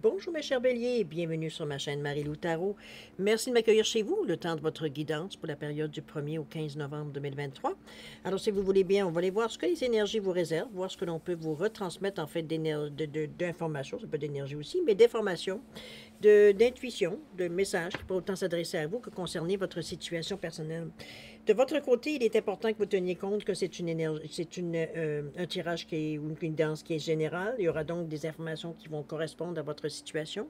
Bonjour mes chers béliers et bienvenue sur ma chaîne Marie-Lou Tarot. Merci de m'accueillir chez vous, le temps de votre guidance pour la période du 1er au 15 novembre 2023. Alors si vous voulez bien, on va aller voir ce que les énergies vous réservent, voir ce que l'on peut vous retransmettre en fait d'informations, ça peut être d'énergie aussi, mais d'informations, d'intuition, de messages qui peuvent autant s'adresser à vous que concerner votre situation personnelle. De votre côté, il est important que vous teniez compte que c'est une énergie, un tirage qui est, ou une guidance qui est générale. Il y aura donc des informations qui vont correspondre à votre situation,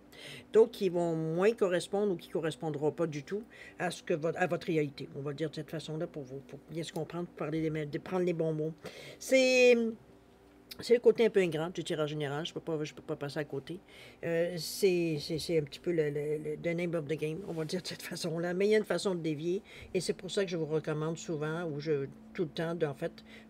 d'autres qui vont moins correspondre ou qui ne correspondront pas du tout à, à votre réalité. On va le dire de cette façon-là pour vous, pour bien se comprendre, pour parler de prendre les bons mots. C'est le côté un peu ingrat du tirage général. Je peux pas passer à côté. C'est un petit peu the name of the game, on va dire de cette façon-là. Mais il y a une façon de dévier. Et c'est pour ça que je vous recommande souvent, tout le temps,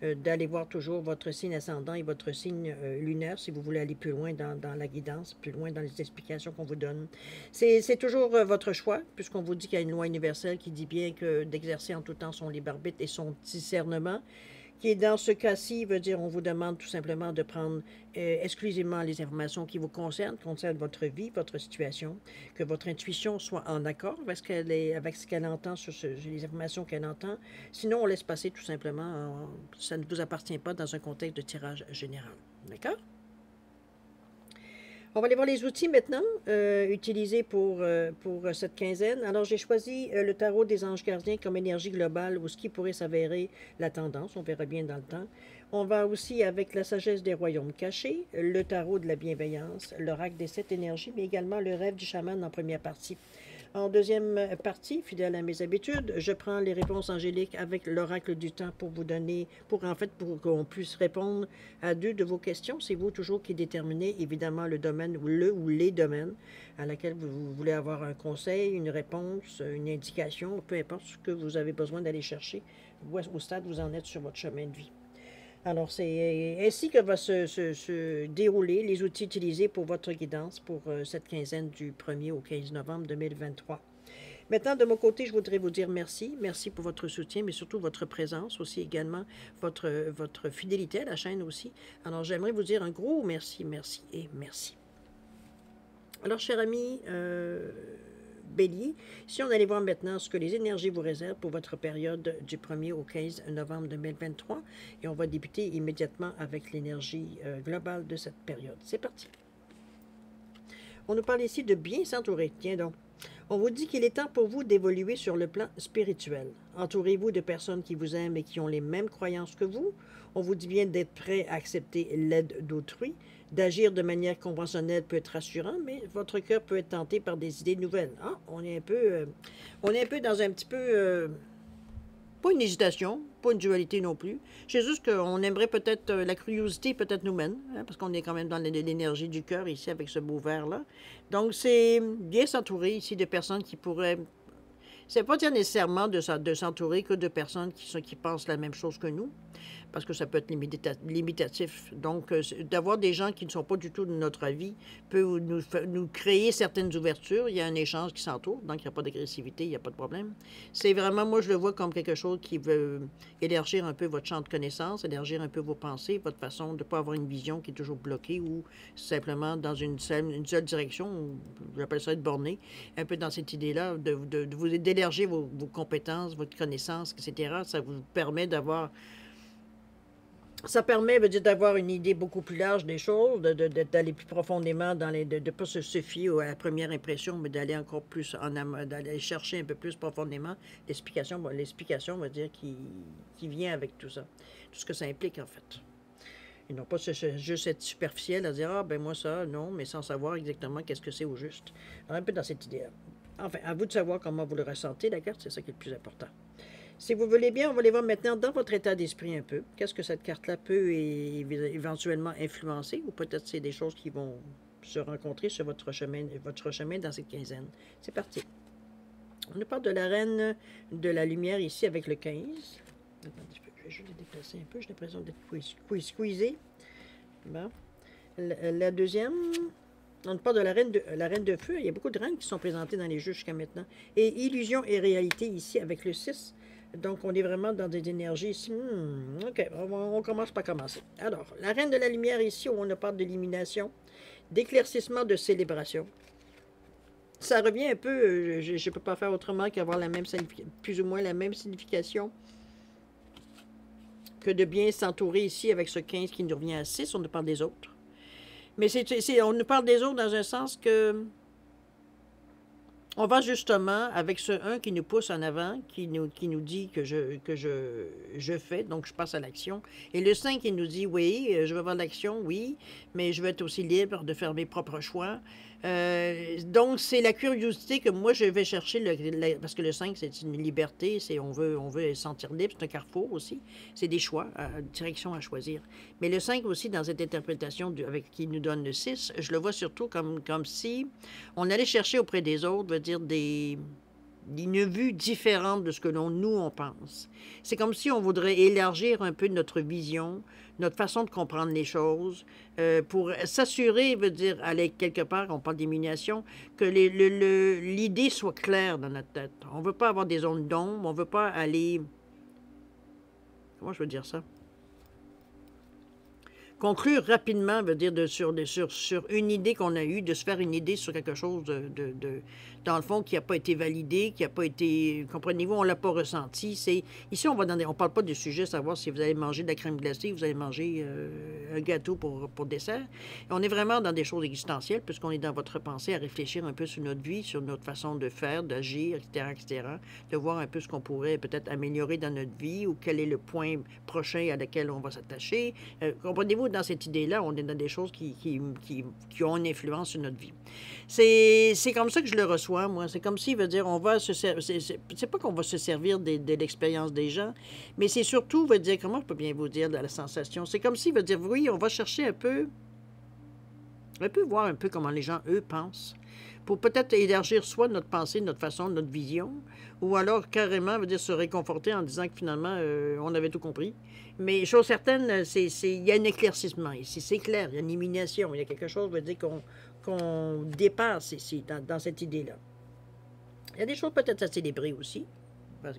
d'aller voir toujours votre signe ascendant et votre signe lunaire si vous voulez aller plus loin dans la guidance, plus loin dans les explications qu'on vous donne. C'est toujours votre choix, puisqu'on vous dit qu'il y a une loi universelle qui dit bien que d'exercer en tout temps son libre arbitre et son discernement, qui dans ce cas-ci veut dire on vous demande tout simplement de prendre exclusivement les informations qui vous concernent votre vie, votre situation, que votre intuition soit en accord avec ce qu'elle entend, les informations qu'elle entend. Sinon, on laisse passer tout simplement. Ça ne vous appartient pas dans un contexte de tirage général. D'accord? On va aller voir les outils maintenant utilisés pour cette quinzaine. Alors, j'ai choisi le tarot des anges gardiens comme énergie globale ou ce qui pourrait s'avérer la tendance. On verra bien dans le temps. On va aussi avec la sagesse des royaumes cachés, le tarot de la bienveillance, l'oracle des 7 énergies, mais également le rêve du chaman en première partie. En deuxième partie, fidèle à mes habitudes, je prends les réponses angéliques avec l'oracle du temps pour vous donner, pour qu'on puisse répondre à 2 de vos questions. C'est vous toujours qui déterminez évidemment le domaine ou les domaines à laquelle vous voulez avoir un conseil, une réponse, une indication, peu importe ce que vous avez besoin d'aller chercher, au stade où vous en êtes sur votre chemin de vie. Alors, c'est ainsi que va se dérouler les outils utilisés pour votre guidance pour cette quinzaine du 1er au 15 novembre 2023. Maintenant, de mon côté, je voudrais vous dire merci. Merci pour votre soutien, mais surtout votre présence aussi également, votre fidélité à la chaîne aussi. Alors, j'aimerais vous dire un gros merci, merci et merci. Alors, chers amis, Bélier, si on allait voir maintenant ce que les énergies vous réservent pour votre période du 1er au 15 novembre 2023, et on va débuter immédiatement avec l'énergie globale de cette période. C'est parti. On nous parle ici de bien s'entourer. Tiens donc. On vous dit qu'il est temps pour vous d'évoluer sur le plan spirituel. Entourez-vous de personnes qui vous aiment et qui ont les mêmes croyances que vous. On vous dit bien d'être prêt à accepter l'aide d'autrui. D'agir de manière conventionnelle peut être rassurant, mais votre cœur peut être tenté par des idées nouvelles. Ah, on est un peu dans un petit peu... pas une hésitation, pas une dualité non plus. C'est juste qu'on aimerait peut-être, la curiosité peut-être nous mène, hein, parce qu'on est quand même dans l'énergie du cœur ici avec ce beau verre-là. Donc c'est bien s'entourer ici de personnes qui pourraient... C'est pas dire nécessairement de s'entourer que de personnes qui pensent la même chose que nous, parce que ça peut être limitatif. Donc, d'avoir des gens qui ne sont pas du tout de notre avis peut nous créer certaines ouvertures. Il y a un échange qui s'entoure, donc il n'y a pas d'agressivité, il n'y a pas de problème. C'est vraiment, moi, je le vois comme quelque chose qui veut élargir un peu votre champ de connaissances, élargir un peu vos pensées, votre façon de ne pas avoir une vision qui est toujours bloquée ou simplement dans une seule direction, j'appelle ça être borné, un peu dans cette idée-là, d'élargir vos compétences, votre connaissance, etc. Ça vous permet d'avoir... Ça permet d'avoir une idée beaucoup plus large des choses, d'aller plus profondément de ne pas se fier à la première impression, mais d'aller encore plus en amont, d'aller chercher un peu plus profondément l'explication. Bon, l'explication, on va dire, qui vient avec tout ça. Tout ce que ça implique, en fait. Et non pas juste être superficiel à dire, ah, ben moi ça, non, mais sans savoir exactement qu'est-ce que c'est au juste. Alors, un peu dans cette idée-là. Enfin, à vous de savoir comment vous le ressentez, la carte, c'est ça qui est le plus important. Si vous voulez bien, on va aller voir maintenant dans votre état d'esprit un peu. Qu'est-ce que cette carte-là peut éventuellement influencer, ou peut-être c'est des choses qui vont se rencontrer sur votre chemin dans cette quinzaine. C'est parti. On nous parle de la reine de la lumière ici avec le 15. Attendez, je vais juste le déplacer un peu. J'ai l'impression d'être squeezé. Bon. La deuxième... On parle de la reine de feu. Il y a beaucoup de reines qui sont présentées dans les jeux jusqu'à maintenant. Et illusion et réalité ici avec le 6. Donc, on est vraiment dans des énergies ici. OK, on commence par commencer. Alors, la reine de la lumière ici, où on parle d'élimination, d'éclaircissement, de célébration. Ça revient un peu, je ne peux pas faire autrement qu'avoir la même plus ou moins la même signification que de bien s'entourer ici avec ce 15 qui nous revient à 6, on nous parle des autres. Mais on nous parle des autres dans un sens que on va justement avec ce 1 qui nous pousse en avant, qui nous dit que je fais, donc je passe à l'action. Et le 5 qui nous dit, oui, je vais avoir l'action, oui, mais je vais être aussi libre de faire mes propres choix. Donc, c'est la curiosité que moi, je vais chercher, parce que le 5, c'est une liberté, on veut se sentir libre, c'est un carrefour aussi, c'est des choix, direction à choisir. Mais le 5 aussi, dans cette interprétation qui nous donne le 6, je le vois surtout comme si on allait chercher auprès des autres, dire une vue différente de ce que nous, on pense. C'est comme si on voudrait élargir un peu notre vision, notre façon de comprendre les choses, pour s'assurer, veut dire, aller quelque part, on parle d'élimination, que l'idée soit claire dans notre tête. On ne veut pas avoir des zones d'ombre, on ne veut pas aller... Comment je veux dire ça? Conclure rapidement, veut dire sur une idée qu'on a eue, de se faire une idée sur quelque chose dans le fond, qui n'a pas été validé, qui n'a pas été, comprenez-vous, on ne l'a pas ressenti. Ici, on ne parle pas du sujet, savoir si vous allez manger de la crème glacée, vous allez manger un gâteau pour dessert. Et on est vraiment dans des choses existentielles, puisqu'on est dans votre pensée à réfléchir un peu sur notre vie, sur notre façon de faire, d'agir, etc., de voir un peu ce qu'on pourrait peut-être améliorer dans notre vie, ou quel est le point prochain à laquelle on va s'attacher. Comprenez-vous, dans cette idée-là, on est dans des choses qui ont une influence sur notre vie. C'est comme ça que je le reçois, moi. C'est comme s'il veut dire, on va se servir... C'est pas qu'on va se servir de l'expérience des gens, mais c'est surtout, veut dire, comment je peux bien vous dire, de la sensation? C'est comme s'il veut dire, oui, on va chercher un peu voir un peu comment les gens, eux, pensent, pour peut-être élargir soit notre pensée, notre façon, notre vision, ou alors carrément, veut dire, se réconforter en disant que finalement, on avait tout compris. Mais chose certaine, il y a un éclaircissement ici, c'est clair, il y a une illumination, il y a quelque chose, veut dire, qu'on dépasse ici, dans cette idée-là. Il y a des choses peut-être à célébrer aussi,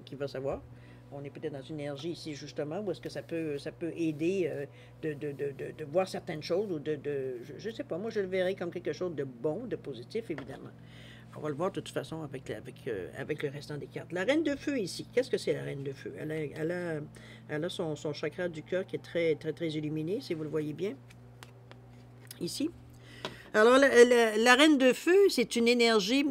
qui va savoir. On est peut-être dans une énergie ici, justement, où est-ce que ça peut aider de voir certaines choses, ou je ne sais pas, moi je le verrais comme quelque chose de bon, de positif, évidemment. On va le voir de toute façon avec le restant des cartes. La reine de feu ici, qu'est-ce que c'est la reine de feu? Elle a son chakra du cœur qui est très, très, très illuminé, si vous le voyez bien, ici. Alors, la reine de feu, c'est une énergie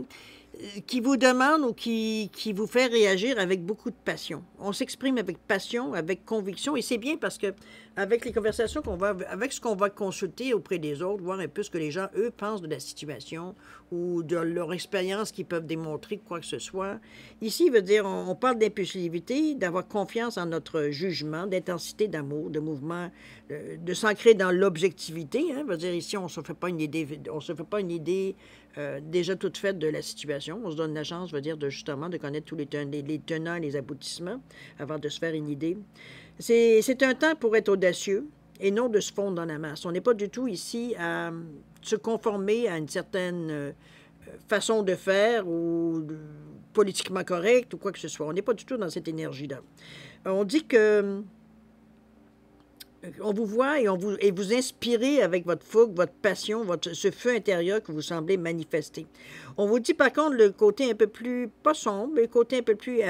qui vous demande ou qui vous fait réagir avec beaucoup de passion. On s'exprime avec passion, avec conviction, et c'est bien parce que avec les conversations avec ce qu'on va consulter auprès des autres, voir un peu ce que les gens, eux, pensent de la situation ou de leur expérience qu'ils peuvent démontrer, quoi que ce soit. Ici, il veut dire, on parle d'impulsivité, d'avoir confiance en notre jugement, d'intensité d'amour, de mouvement, de s'ancrer dans l'objectivité. Hein, veut dire, ici, on ne se fait pas une idée, déjà toute faite de la situation. On se donne la chance, veut dire, justement, de connaître tous les tenants et les aboutissements avant de se faire une idée. C'est un temps pour être audacieux et non de se fondre dans la masse. On n'est pas du tout ici à se conformer à une certaine façon de faire ou politiquement correcte ou quoi que ce soit. On n'est pas du tout dans cette énergie-là. On dit que on vous voit et vous inspirez avec votre fougue, votre passion, ce feu intérieur que vous semblez manifester. On vous dit par contre le côté un peu plus, pas sombre, mais le côté un peu plus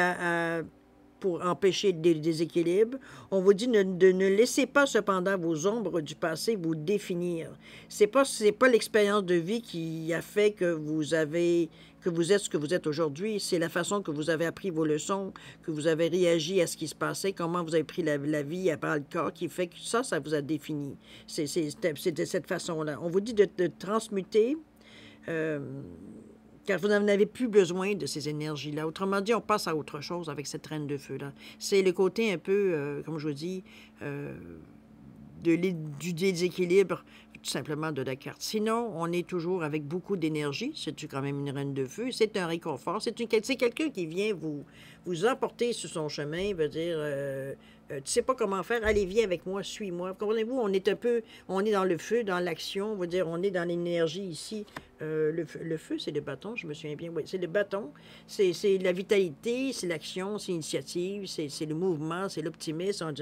pour empêcher des déséquilibres. On vous dit de ne laissez pas cependant vos ombres du passé vous définir. C'est pas l'expérience de vie qui a fait que vous êtes ce que vous êtes aujourd'hui. C'est la façon que vous avez appris vos leçons, que vous avez réagi à ce qui se passait, comment vous avez pris la vie à bras le corps, qui fait que ça vous a défini. C'est de cette façon-là. On vous dit de transmuter... car vous n'en avez plus besoin de ces énergies-là. Autrement dit, on passe à autre chose avec cette reine de feu-là. C'est le côté un peu, comme je vous dis, du déséquilibre, tout simplement, de la carte. Sinon, on est toujours avec beaucoup d'énergie. C'est quand même une reine de feu. C'est un réconfort. C'est quelqu'un qui vient vous emporter sur son chemin, veut dire... tu sais pas comment faire, allez, viens avec moi, suis-moi. Comprenez-vous, on est dans le feu, dans l'action, veut dire, on est dans l'énergie ici Le feu, c'est le bâton, je me souviens bien. Oui, c'est le bâton. C'est la vitalité, c'est l'action, c'est l'initiative, c'est le mouvement, c'est l'optimisme.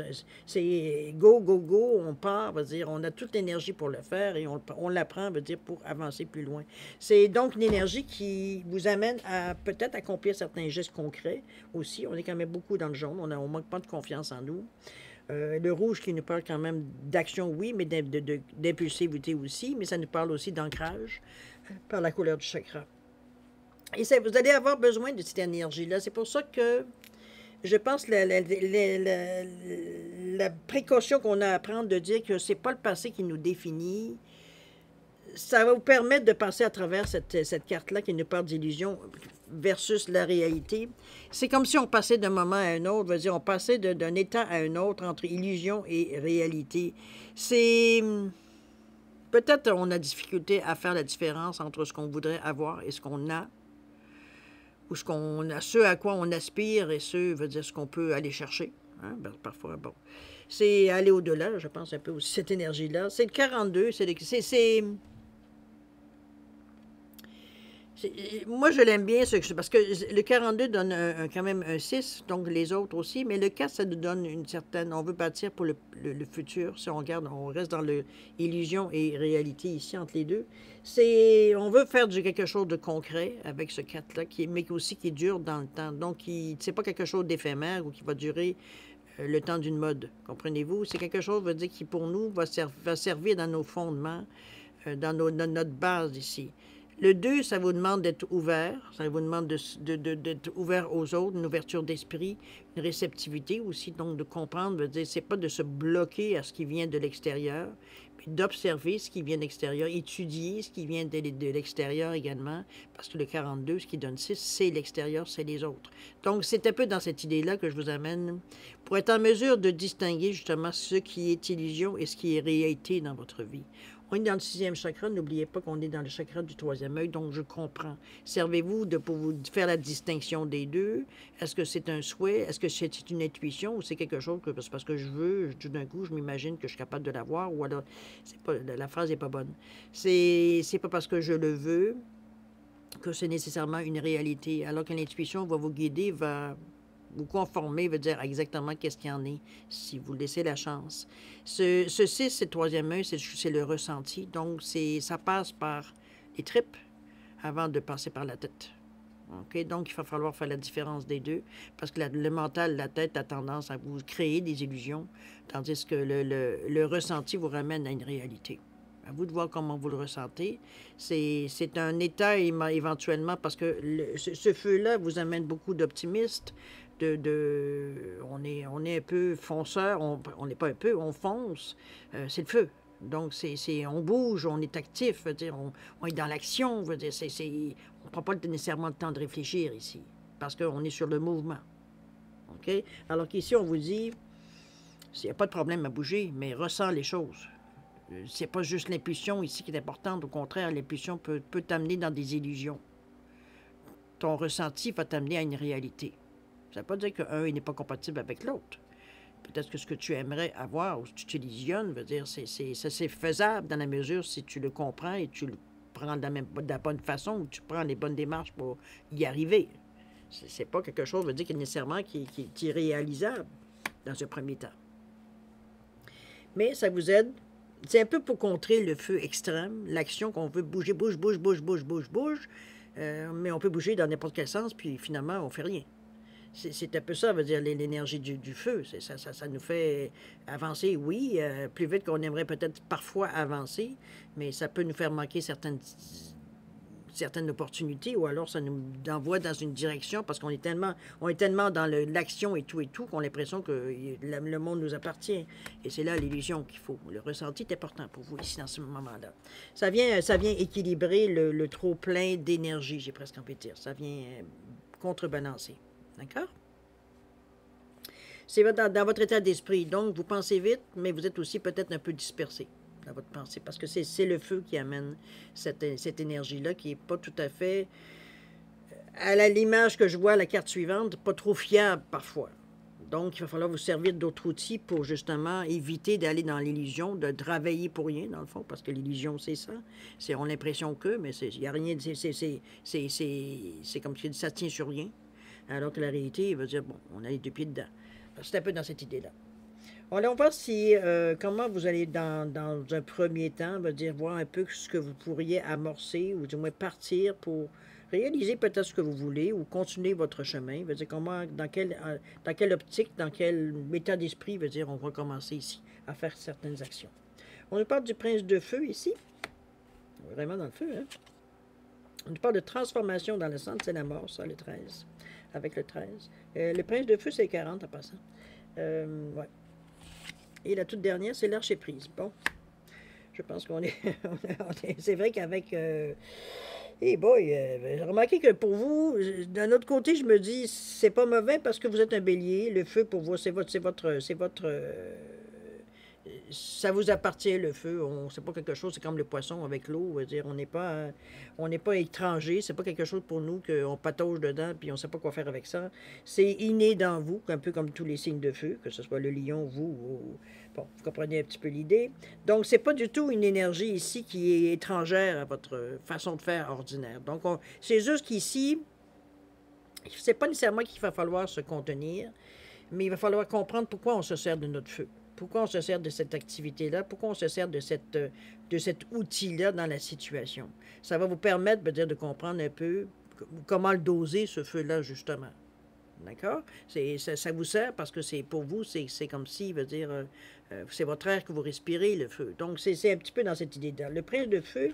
C'est go, go, go, on part, veut dire, on a toute l'énergie pour le faire et on l'apprend, veut dire, pour avancer plus loin. C'est donc une énergie qui vous amène à peut-être accomplir certains gestes concrets aussi. On est quand même beaucoup dans le jaune, on ne manque pas de confiance en nous. Le rouge qui nous parle quand même d'action, oui, mais d'impulsivité aussi, mais ça nous parle aussi d'ancrage par la couleur du chakra. Et ça, vous allez avoir besoin de cette énergie-là. C'est pour ça que je pense que la précaution qu'on a à prendre de dire que c'est pas le passé qui nous définit, ça va vous permettre de passer à travers cette carte-là qui nous parle d'illusion versus la réalité. C'est comme si on passait d'un moment à un autre, dire, on passait d'un état à un autre entre illusion et réalité. C'est... Peut-être on a difficulté à faire la différence entre ce qu'on voudrait avoir et ce qu'on a, ou ce à quoi on aspire et veut dire ce qu'on peut aller chercher. Hein? Ben, parfois, bon. C'est aller au-delà, je pense un peu aussi, cette énergie-là. C'est le 42, moi, je l'aime bien, parce que le 42 donne quand même un 6, donc les autres aussi, mais le 4, ça nous donne une certaine... On veut bâtir pour le futur. Si on regarde, on reste dans l'illusion et réalité ici, entre les deux. On veut faire quelque chose de concret avec ce 4-là, mais aussi qui dure dans le temps. Donc, c'est pas quelque chose d'éphémère ou qui va durer le temps d'une mode, comprenez-vous? C'est quelque chose, veut dire, qui pour nous va servir dans nos fondements, dans notre base ici. Le 2, ça vous demande d'être ouvert, ça vous demande d'être ouvert aux autres, une ouverture d'esprit, une réceptivité aussi, donc de comprendre, veut dire, c'est pas de se bloquer à ce qui vient de l'extérieur, mais d'observer ce qui vient de l'extérieur, étudier ce qui vient de l'extérieur également, parce que le 42, ce qui donne 6, c'est l'extérieur, c'est les autres. Donc, c'est un peu dans cette idée-là que je vous amène, pour être en mesure de distinguer justement ce qui est illusion et ce qui est réalité dans votre vie. On est dans le 6e chakra, n'oubliez pas qu'on est dans le chakra du 3e œil, donc je comprends. Servez-vous pour vous faire la distinction des deux. Est-ce que c'est un souhait? Est-ce que c'est une intuition ou c'est quelque chose que c'est parce que je veux, tout d'un coup, je m'imagine que je suis capable de l'avoir ou alors, la phrase n'est pas bonne. C'est pas parce que je le veux que c'est nécessairement une réalité, alors que l'intuition va vous guider, va vous conformer, veut dire exactement qu'est-ce qu'il y en est, si vous laissez la chance. Ce 6, c'est le 3e œil, c'est le ressenti. Donc, ça passe par les tripes avant de passer par la tête. Okay? Donc, il va falloir faire la différence des deux, parce que le mental, la tête, a tendance à vous créer des illusions, tandis que le ressenti vous ramène à une réalité. À vous de voir comment vous le ressentez. C'est un état éventuellement, parce que ce feu-là vous amène beaucoup d'optimistes, on est un peu fonceur, on n'est pas un peu, on fonce, c'est le feu. Donc, on bouge, on est actif, veut dire, on est dans l'action, veut dire, on ne prend pas nécessairement le temps de réfléchir ici, parce qu'on est sur le mouvement. OK? Alors qu'ici, on vous dit, il n'y a pas de problème à bouger, mais ressens les choses. C'est pas juste l'impulsion ici qui est importante, au contraire, l'impulsion peut t'amener dans des illusions. Ton ressenti va t'amener à une réalité. Ça ne veut pas dire qu'un n'est pas compatible avec l'autre. Peut-être que ce que tu aimerais avoir ou si tu t'illusionnes, veut dire c'est faisable dans la mesure si tu le comprends et tu le prends de la bonne façon ou tu prends les bonnes démarches pour y arriver. C'est pas quelque chose, veut dire, nécessairement qui est réalisable dans ce premier temps. Mais ça vous aide. C'est un peu pour contrer le feu extrême, l'action qu'on veut bouger, bouge, mais on peut bouger dans n'importe quel sens, puis finalement, on ne fait rien. C'est un peu ça, veut dire, l'énergie du feu. Ça nous fait avancer, oui, plus vite qu'on aimerait peut-être parfois avancer, mais ça peut nous faire manquer certaines opportunités, ou alors ça nous envoie dans une direction parce qu'on est tellement dans l'action et tout, qu'on a l'impression que le monde nous appartient. Et c'est là l'illusion qu'il faut. Le ressenti est important pour vous ici, dans ce moment-là. Ça vient équilibrer le trop-plein d'énergie, j'ai presque envie de dire. Ça vient contrebalancer. D'accord? C'est dans votre état d'esprit. Donc, vous pensez vite, mais vous êtes aussi peut-être un peu dispersé dans votre pensée, parce que c'est le feu qui amène cette énergie-là, qui n'est pas tout à fait, à l'image que je vois, la carte suivante, pas trop fiable parfois. Donc, il va falloir vous servir d'autres outils pour justement éviter d'aller dans l'illusion, de travailler pour rien, dans le fond, parce que l'illusion, c'est ça. On a l'impression que, mais il n'y a rien, c'est comme si ça tient sur rien. Alors que la réalité, il va dire, bon, on a les deux pieds dedans. C'est un peu dans cette idée-là. On va voir si, comment vous allez, dans un premier temps, on va dire, voir un peu ce que vous pourriez amorcer, ou du moins partir pour réaliser peut-être ce que vous voulez, ou continuer votre chemin. Veut dire, comment, dans quelle optique, dans quel état d'esprit, veut dire, on va commencer ici à faire certaines actions. On nous parle du prince de feu ici. Vraiment dans le feu, hein? On nous parle de transformation dans le centre, c'est la mort, ça, le 13. Avec le 13. Le prince de feu, c'est 40 en passant. Ouais. Et la toute dernière, c'est l'archer-prise. Bon, je pense qu'on est... c'est vrai qu'avec... hey boy, remarquez que pour vous, d'un autre côté, je me dis, c'est pas mauvais parce que vous êtes un bélier. Le feu, pour vous, c'est votre ça vous appartient, le feu. C'est pas quelque chose, c'est comme le poisson avec l'eau. On n'est pas étranger. C'est pas quelque chose pour nous qu'on patauge dedans puis on sait pas quoi faire avec ça. C'est inné dans vous, un peu comme tous les signes de feu, que ce soit le lion, vous. Bon, vous comprenez un petit peu l'idée. Donc, c'est pas du tout une énergie ici qui est étrangère à votre façon de faire ordinaire. Donc, c'est juste qu'ici, c'est pas nécessairement qu'il va falloir se contenir, mais il va falloir comprendre pourquoi on se sert de notre feu. Pourquoi on se sert de cette activité-là? Pourquoi on se sert de cet outil-là dans la situation? Ça va vous permettre de comprendre un peu comment le doser, ce feu-là, justement. D'accord? Ça vous sert parce que c'est pour vous, c'est comme si, c'est votre air que vous respirez, le feu. Donc, c'est un petit peu dans cette idée-là. Le prince de feu,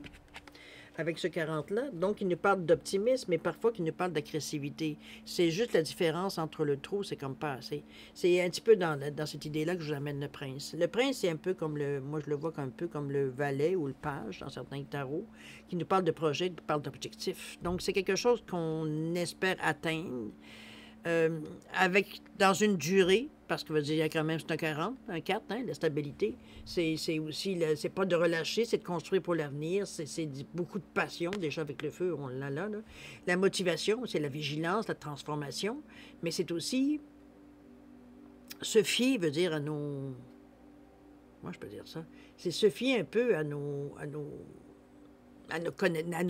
avec ce 40-là, donc il nous parle d'optimisme, mais parfois qu'il nous parle d'agressivité. C'est juste la différence entre le trop, c'est comme pas assez. C'est un petit peu dans cette idée-là que je vous amène le prince. Le prince, c'est un peu comme moi je le vois un peu comme le valet ou le page dans certains tarots, qui nous parle de projet, qui parle d'objectif. Donc c'est quelque chose qu'on espère atteindre dans une durée, parce que il y a quand même, c'est un 40, un 4, hein, la stabilité. C'est aussi, c'est pas de relâcher, c'est de construire pour l'avenir. C'est beaucoup de passion, déjà avec le feu, on l'a là. La motivation, c'est la vigilance, la transformation, mais c'est aussi se fier, veut dire, à nos... Moi, je peux dire ça. C'est se fier un peu à nos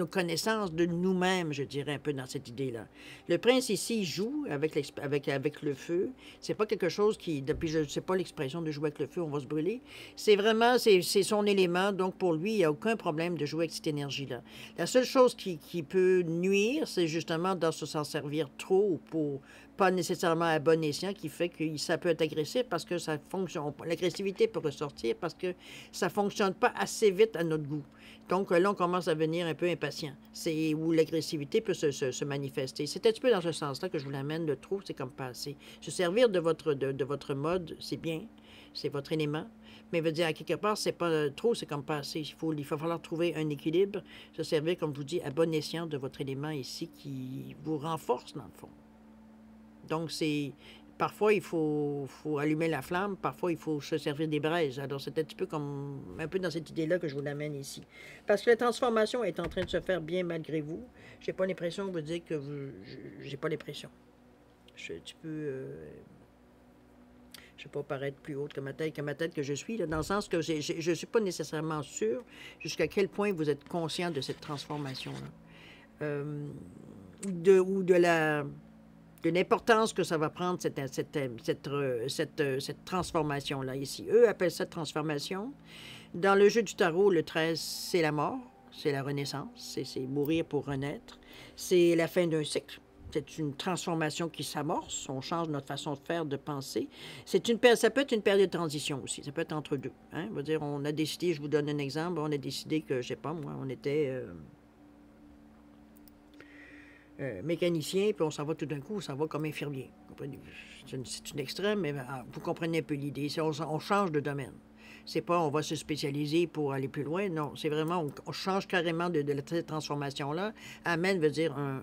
connaissances de nous-mêmes, je dirais, un peu dans cette idée-là. Le prince, ici, joue avec le feu. C'est pas quelque chose qui... Depuis, je ne sais pas l'expression de jouer avec le feu, on va se brûler. C'est vraiment, c'est son élément. Donc, pour lui, il n'y a aucun problème de jouer avec cette énergie-là. La seule chose qui peut nuire, c'est justement de s'en servir trop pour... pas nécessairement à bon escient, qui fait que ça peut être agressif parce que ça fonctionne. L'agressivité peut ressortir parce que ça ne fonctionne pas assez vite à notre goût. Donc là, on commence à devenir un peu impatient. C'est où l'agressivité peut se manifester. C'est un petit peu dans ce sens-là que je vous l'amène. Le trop, c'est comme pas assez. Se servir de votre mode, c'est bien. C'est votre élément. Mais veut dire, à quelque part, c'est pas trop, c'est comme pas assez. Il va falloir trouver un équilibre. Se servir, comme je vous dis, à bon escient de votre élément ici qui vous renforce, dans le fond. Donc, parfois, il faut allumer la flamme, parfois, il faut se servir des braises. Alors, c'est un petit peu un peu dans cette idée-là que je vous l'amène ici. Parce que la transformation est en train de se faire bien malgré vous. J'ai pas l'impression que vous dites que j'ai pas l'impression. Je suis un petit peu... je ne vais pas paraître plus haute que ma tête que je suis, là, dans le sens que je ne suis pas nécessairement sûre jusqu'à quel point vous êtes conscient de cette transformation-là. De l'importance que ça va prendre, cette transformation-là ici. Eux appellent ça transformation. Dans le jeu du tarot, le 13, c'est la mort, c'est la renaissance, c'est mourir pour renaître. C'est la fin d'un cycle. C'est une transformation qui s'amorce. On change notre façon de faire, de penser. Ça peut être une période de transition aussi. Ça peut être entre deux. Hein? On va dire, on a décidé, je vous donne un exemple, on a décidé que, je sais pas moi, on était... mécanicien, puis on s'en va tout d'un coup, on s'en va comme infirmier. C'est une extrême, mais vous comprenez un peu l'idée. On change de domaine. C'est pas on va se spécialiser pour aller plus loin. Non, c'est vraiment, on change carrément de cette transformation-là. Amène veut dire un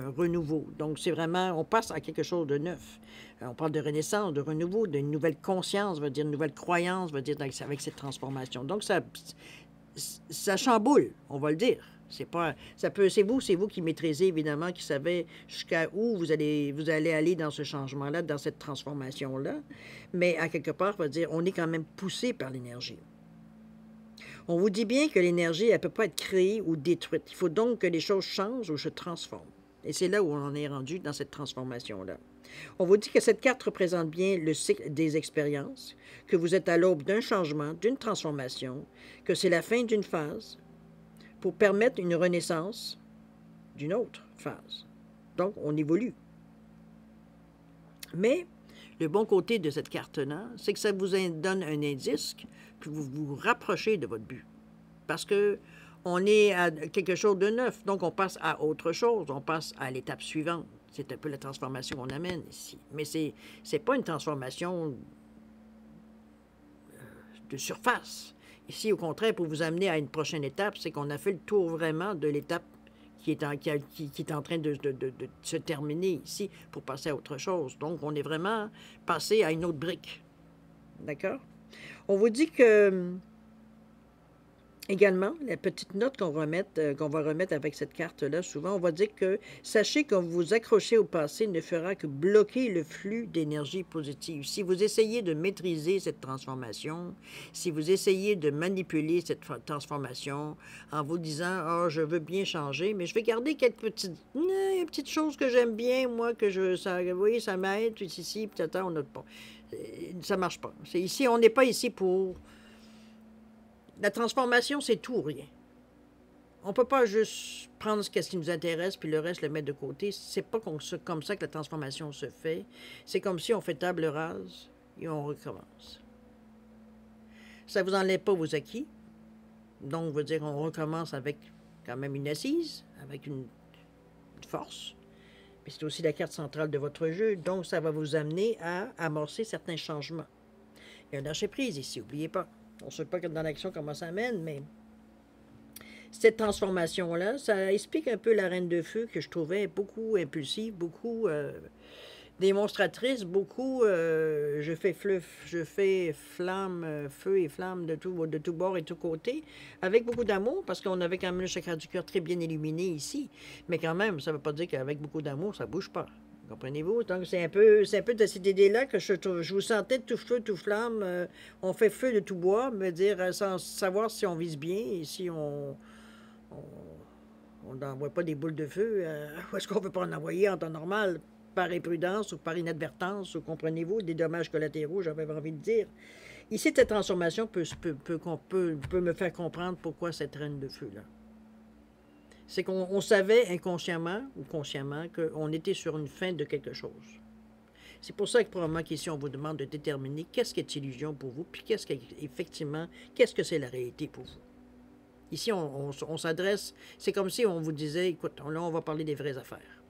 renouveau. Donc, c'est vraiment, on passe à quelque chose de neuf. On parle de renaissance, de renouveau, d'une nouvelle conscience, veut dire une nouvelle croyance, veut dire avec cette transformation. Donc, ça chamboule, on va le dire. C'est vous qui maîtrisez, évidemment, qui savez jusqu'à où vous allez aller dans ce changement-là, dans cette transformation-là. Mais à quelque part, on va dire, on est quand même poussé par l'énergie. On vous dit bien que l'énergie, elle ne peut pas être créée ou détruite. Il faut donc que les choses changent ou se transforment. Et c'est là où on en est rendu dans cette transformation-là. On vous dit que cette carte représente bien le cycle des expériences, que vous êtes à l'aube d'un changement, d'une transformation, que c'est la fin d'une phase pour permettre une renaissance d'une autre phase. Donc, on évolue. Mais le bon côté de cette carte-là, c'est que ça vous donne un indice que vous vous rapprochez de votre but. Parce que on est à quelque chose de neuf, donc on passe à autre chose, on passe à l'étape suivante. C'est un peu la transformation qu'on amène ici. Mais c'est pas une transformation de surface. Ici, au contraire, pour vous amener à une prochaine étape, c'est qu'on a fait le tour vraiment de l'étape qui est en train de se terminer ici pour passer à autre chose. Donc, on est vraiment passé à une autre brique. D'accord? On vous dit que, également, la petite note qu'on va remettre avec cette carte-là, souvent, on va dire que sachez que vous accrocher au passé ne fera que bloquer le flux d'énergie positive. Si vous essayez de maîtriser cette transformation, si vous essayez de manipuler cette transformation en vous disant « Ah, je veux bien changer, mais je vais garder quelques petites choses que j'aime bien, moi, oui, ça m'aide, puis ici, peut-être, on n'a pas. » Ça ne marche pas. Ici, on n'est pas ici pour... La transformation, c'est tout ou rien. On ne peut pas juste prendre ce qui nous intéresse puis le reste le mettre de côté. C'est pas comme ça que la transformation se fait. C'est comme si on fait table rase et on recommence. Ça ne vous enlève pas vos acquis. Donc, veut dire on recommence avec quand même une assise, avec une force. Mais c'est aussi la carte centrale de votre jeu. Donc, ça va vous amener à amorcer certains changements. Il y a un lâcher-prise ici, n'oubliez pas. On ne sait pas dans l'action comment ça mène, mais cette transformation-là, ça explique un peu la Reine de Feu que je trouvais beaucoup impulsive, beaucoup démonstratrice, beaucoup je fais flamme, feu et flamme de tout bord et tout côté, avec beaucoup d'amour, parce qu'on avait quand même le chakra du cœur très bien illuminé ici. Mais quand même, ça ne veut pas dire qu'avec beaucoup d'amour, ça ne bouge pas. Comprenez-vous? Donc, c'est un peu de cette idée-là que je vous sentais tout feu, tout flamme. On fait feu de tout bois, me dire, sans savoir si on vise bien et si on n'envoie pas des boules de feu. Ou est-ce qu'on ne veut pas en envoyer en temps normal, par imprudence ou par inadvertance, ou comprenez-vous, des dommages collatéraux, j'avais envie de dire. Ici, cette transformation peut me faire comprendre pourquoi cette reine de feu-là. C'est qu'on savait inconsciemment ou consciemment qu'on était sur une fin de quelque chose. C'est pour ça que probablement qu'ici, on vous demande de déterminer qu'est-ce qui est illusion pour vous, puis qu'est-ce que c'est la réalité pour vous. Ici, on s'adresse, c'est comme si on vous disait, écoute, là, on va parler des vraies affaires.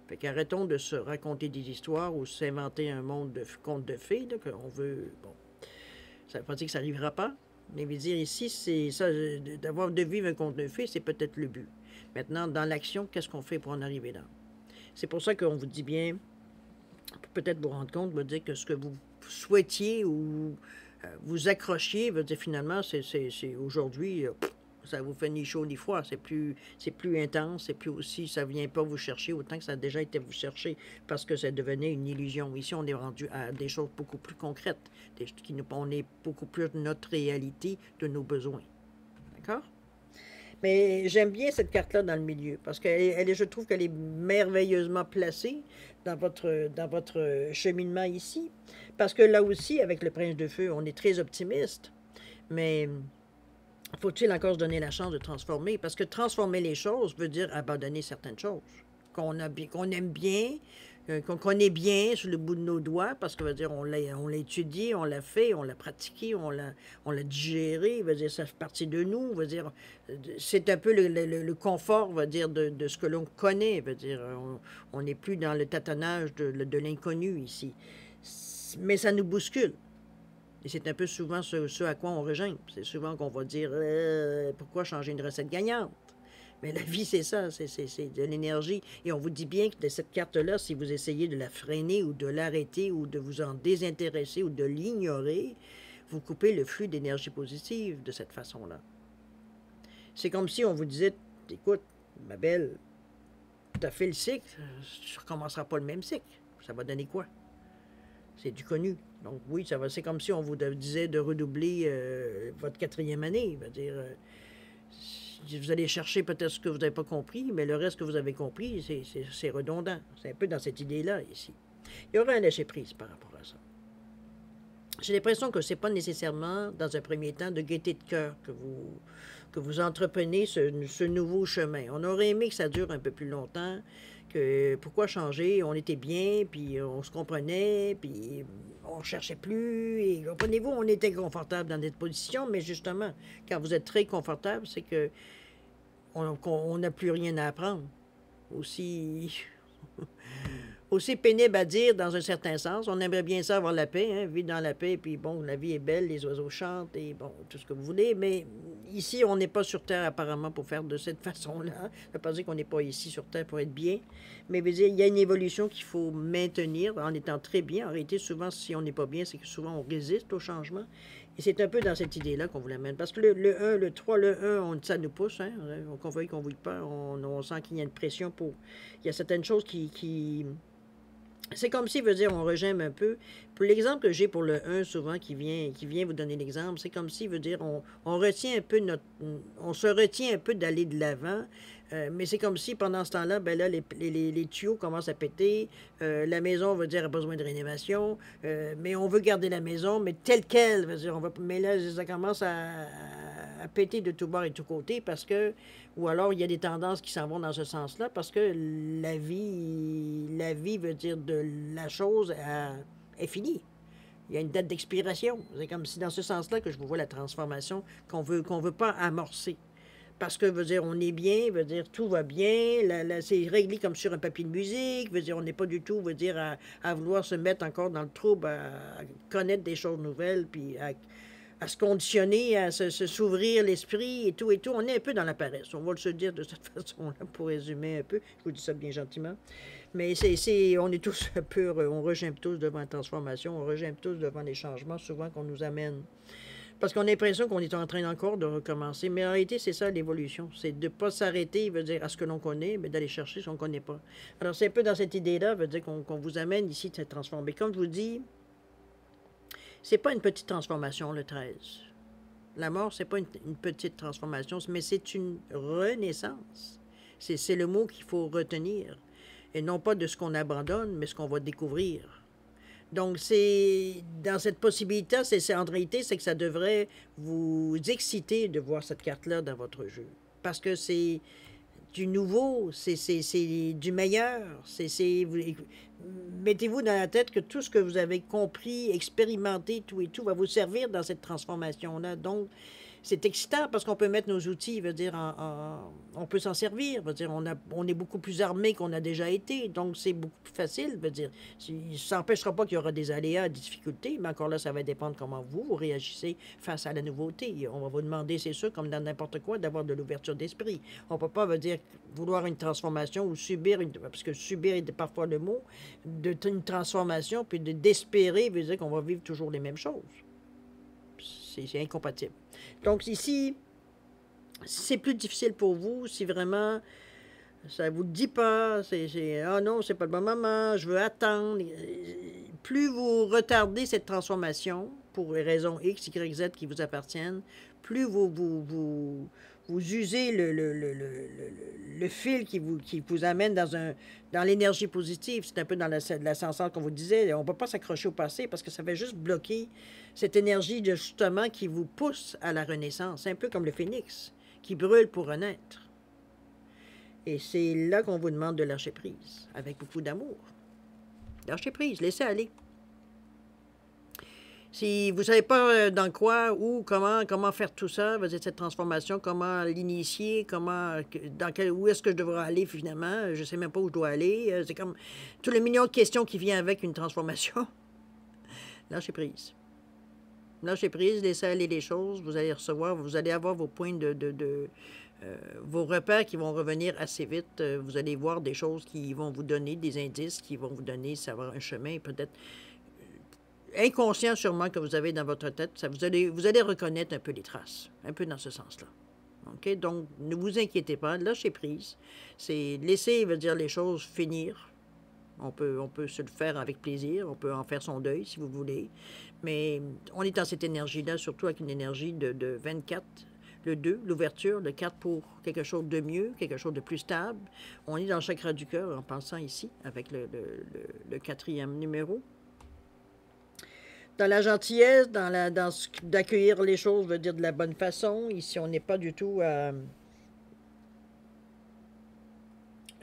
Fait qu'arrêtons de se raconter des histoires ou s'inventer un monde de contes de fées, là, qu'on veut, bon, ça ne veut pas dire que ça n'arrivera pas. Mais veut dire ici, c'est ça, de vivre un conte de fées, c'est peut-être le but. Maintenant, dans l'action, qu'est-ce qu'on fait pour en arriver là? C'est pour ça qu'on vous dit bien, peut-être vous rendre compte, veut dire que ce que vous souhaitiez ou vous accrochiez, veut dire finalement, c'est aujourd'hui, ça vous fait ni chaud ni froid, c'est plus intense, c'est plus aussi, ça vient pas vous chercher autant que ça a déjà été vous chercher, parce que ça devenait une illusion. Ici, on est rendu à des choses beaucoup plus concrètes, on est beaucoup plus de notre réalité, de nos besoins. D'accord? Mais j'aime bien cette carte-là dans le milieu, parce que je trouve qu'elle est merveilleusement placée dans votre cheminement ici. Parce que là aussi, avec le Prince de Feu, on est très optimiste, mais faut-il encore se donner la chance de transformer? Parce que transformer les choses veut dire abandonner certaines choses qu'on aime bien, qu'on connaît bien sur le bout de nos doigts, parce que veut dire on l'a étudié, on l'a fait, on l'a pratiqué, on l'a digéré, veut dire ça fait partie de nous, veut dire c'est un peu le confort, veut dire de ce que l'on connaît, veut dire on n'est plus dans le tâtonnage de l'inconnu ici, mais ça nous bouscule. Et c'est un peu souvent ce à quoi on rejoint. C'est souvent qu'on va dire pourquoi changer une recette gagnante? Mais la vie, c'est ça, c'est de l'énergie. Et on vous dit bien que de cette carte-là, si vous essayez de la freiner ou de l'arrêter ou de vous en désintéresser ou de l'ignorer, vous coupez le flux d'énergie positive de cette façon-là. C'est comme si on vous disait, écoute, ma belle, tu as fait le cycle, tu ne recommenceras pas le même cycle. Ça va donner quoi? C'est du connu. Donc oui, c'est comme si on vous disait de redoubler votre 4e année. C'est-à-dire, vous allez chercher peut-être ce que vous n'avez pas compris, mais le reste que vous avez compris, c'est redondant. C'est un peu dans cette idée-là ici. Il y aura un lâcher-prise par rapport à ça. J'ai l'impression que ce n'est pas nécessairement, dans un premier temps, de gaieté de cœur que vous entreprenez ce nouveau chemin. On aurait aimé que ça dure un peu plus longtemps, que pourquoi changer? On était bien, puis on se comprenait, puis on ne cherchait plus. Et comprenez-vous, on était confortable dans notre position, mais justement, quand vous êtes très confortable, c'est que on n'a plus rien à apprendre. Aussi pénible à dire dans un certain sens. On aimerait bien ça avoir la paix, hein, vivre dans la paix, puis bon, la vie est belle, les oiseaux chantent, et bon, tout ce que vous voulez, mais ici, on n'est pas sur Terre apparemment pour faire de cette façon-là. Ça ne veut pas dire qu'on n'est pas ici sur Terre pour être bien, mais veut dire, il y a une évolution qu'il faut maintenir en étant très bien. En réalité, souvent, si on n'est pas bien, c'est que souvent, on résiste au changement. Et c'est un peu dans cette idée-là qu'on vous l'amène. Parce que le 1, le 3, le 1, ça nous pousse, hein, qu'on veuille, qu'on ne veuille pas, on sent qu'il y a une pression pour... Il y a certaines choses qui c'est comme si, veut dire, on regemme un peu. Pour l'exemple que j'ai pour le 1, souvent, qui vient vous donner l'exemple, c'est comme si, veut dire, on retient un peu on se retient un peu d'aller de l'avant, mais c'est comme si, pendant ce temps-là, ben là, les tuyaux commencent à péter, la maison, veut dire, a besoin de rénovation, mais on veut garder la maison, mais telle qu'elle, veut dire, mais là, ça commence à péter de tous bords et de tous côtés parce que, ou alors il y a des tendances qui s'en vont dans ce sens-là parce que la vie veut dire de la chose est finie. Il y a une date d'expiration. C'est comme si dans ce sens-là que je vous vois la transformation qu'on veut pas amorcer. Parce que, veut dire, on est bien, veut dire, tout va bien, c'est réglé comme sur un papier de musique, veut dire, on n'est pas du tout, veut dire, à vouloir se mettre encore dans le trouble, à connaître des choses nouvelles, puis à se conditionner, à s'ouvrir l'esprit et tout et tout. On est un peu dans la paresse. On va se dire de cette façon-là pour résumer un peu. Je vous dis ça bien gentiment. Mais on est tous un peu, on regimbe tous devant la transformation, on regimbe tous devant les changements souvent qu'on nous amène. Parce qu'on a l'impression qu'on est en train encore de recommencer. Mais en réalité, c'est ça l'évolution. C'est de ne pas s'arrêter, veut dire, à ce que l'on connaît, mais d'aller chercher ce qu'on ne connaît pas. Alors, c'est un peu dans cette idée-là, veut dire qu'on vous amène ici de se transformer. Comme je vous dis, c'est pas une petite transformation, le 13. La mort, c'est pas une petite transformation, mais c'est une renaissance. C'est le mot qu'il faut retenir. Et non pas de ce qu'on abandonne, mais ce qu'on va découvrir. Donc, c'est dans cette possibilité, en réalité, c'est que ça devrait vous exciter de voir cette carte-là dans votre jeu. Parce que c'est du nouveau, c'est du meilleur. Mettez-vous dans la tête que tout ce que vous avez compris, expérimenté, tout et tout, va vous servir dans cette transformation-là. Donc, c'est excitant parce qu'on peut mettre nos outils, veut dire, on peut s'en servir, veut dire, on est beaucoup plus armé qu'on a déjà été, donc c'est beaucoup plus facile, veut dire. Ça n'empêchera pas qu'il y aura des aléas, des difficultés, mais encore là, ça va dépendre comment vous réagissez face à la nouveauté. On va vous demander, c'est sûr, comme dans n'importe quoi, d'avoir de l'ouverture d'esprit. On ne peut pas, veut dire, vouloir une transformation ou subir, parce que subir est parfois le mot, une transformation, puis d'espérer, veut dire qu'on va vivre toujours les mêmes choses. C'est incompatible. Donc ici, c'est plus difficile pour vous, si vraiment ça ne vous dit pas, ah non, c'est pas le bon moment, je veux attendre. Plus vous retardez cette transformation, pour les raisons X, Y, Z qui vous appartiennent, plus vous usez le fil qui vous amène dans l'énergie positive. C'est un peu dans l'ascenseur qu'on vous disait. On ne peut pas s'accrocher au passé parce que ça va juste bloquer cette énergie justement qui vous pousse à la renaissance. C'est un peu comme le phénix qui brûle pour renaître. Et c'est là qu'on vous demande de lâcher prise, avec beaucoup d'amour. Lâchez prise, laissez aller. Si vous ne savez pas dans quoi, où, comment faire tout ça, cette transformation, comment l'initier, où est-ce que je devrais aller finalement, je ne sais même pas où je dois aller. C'est comme tous les millions de questions qui viennent avec une transformation. Lâchez prise. Lâchez prise, laissez aller les choses, vous allez recevoir, vous allez avoir vos points vos repères qui vont revenir assez vite. Vous allez voir des choses qui vont vous donner des indices, qui vont vous donner, savoir un chemin, peut-être inconscient sûrement que vous avez dans votre tête. Vous allez reconnaître un peu les traces, un peu dans ce sens-là. OK? Donc, ne vous inquiétez pas, lâchez prise. C'est laisser, veut dire, les choses finir. On peut se le faire avec plaisir, on peut en faire son deuil si vous voulez, mais on est dans cette énergie-là, surtout avec une énergie de 24, le 2, l'ouverture, le 4 pour quelque chose de mieux, quelque chose de plus stable. On est dans le chakra du cœur en pensant ici, avec le quatrième numéro. Dans la gentillesse, d'accueillir les choses, veut dire de la bonne façon. Ici, on n'est pas du tout à...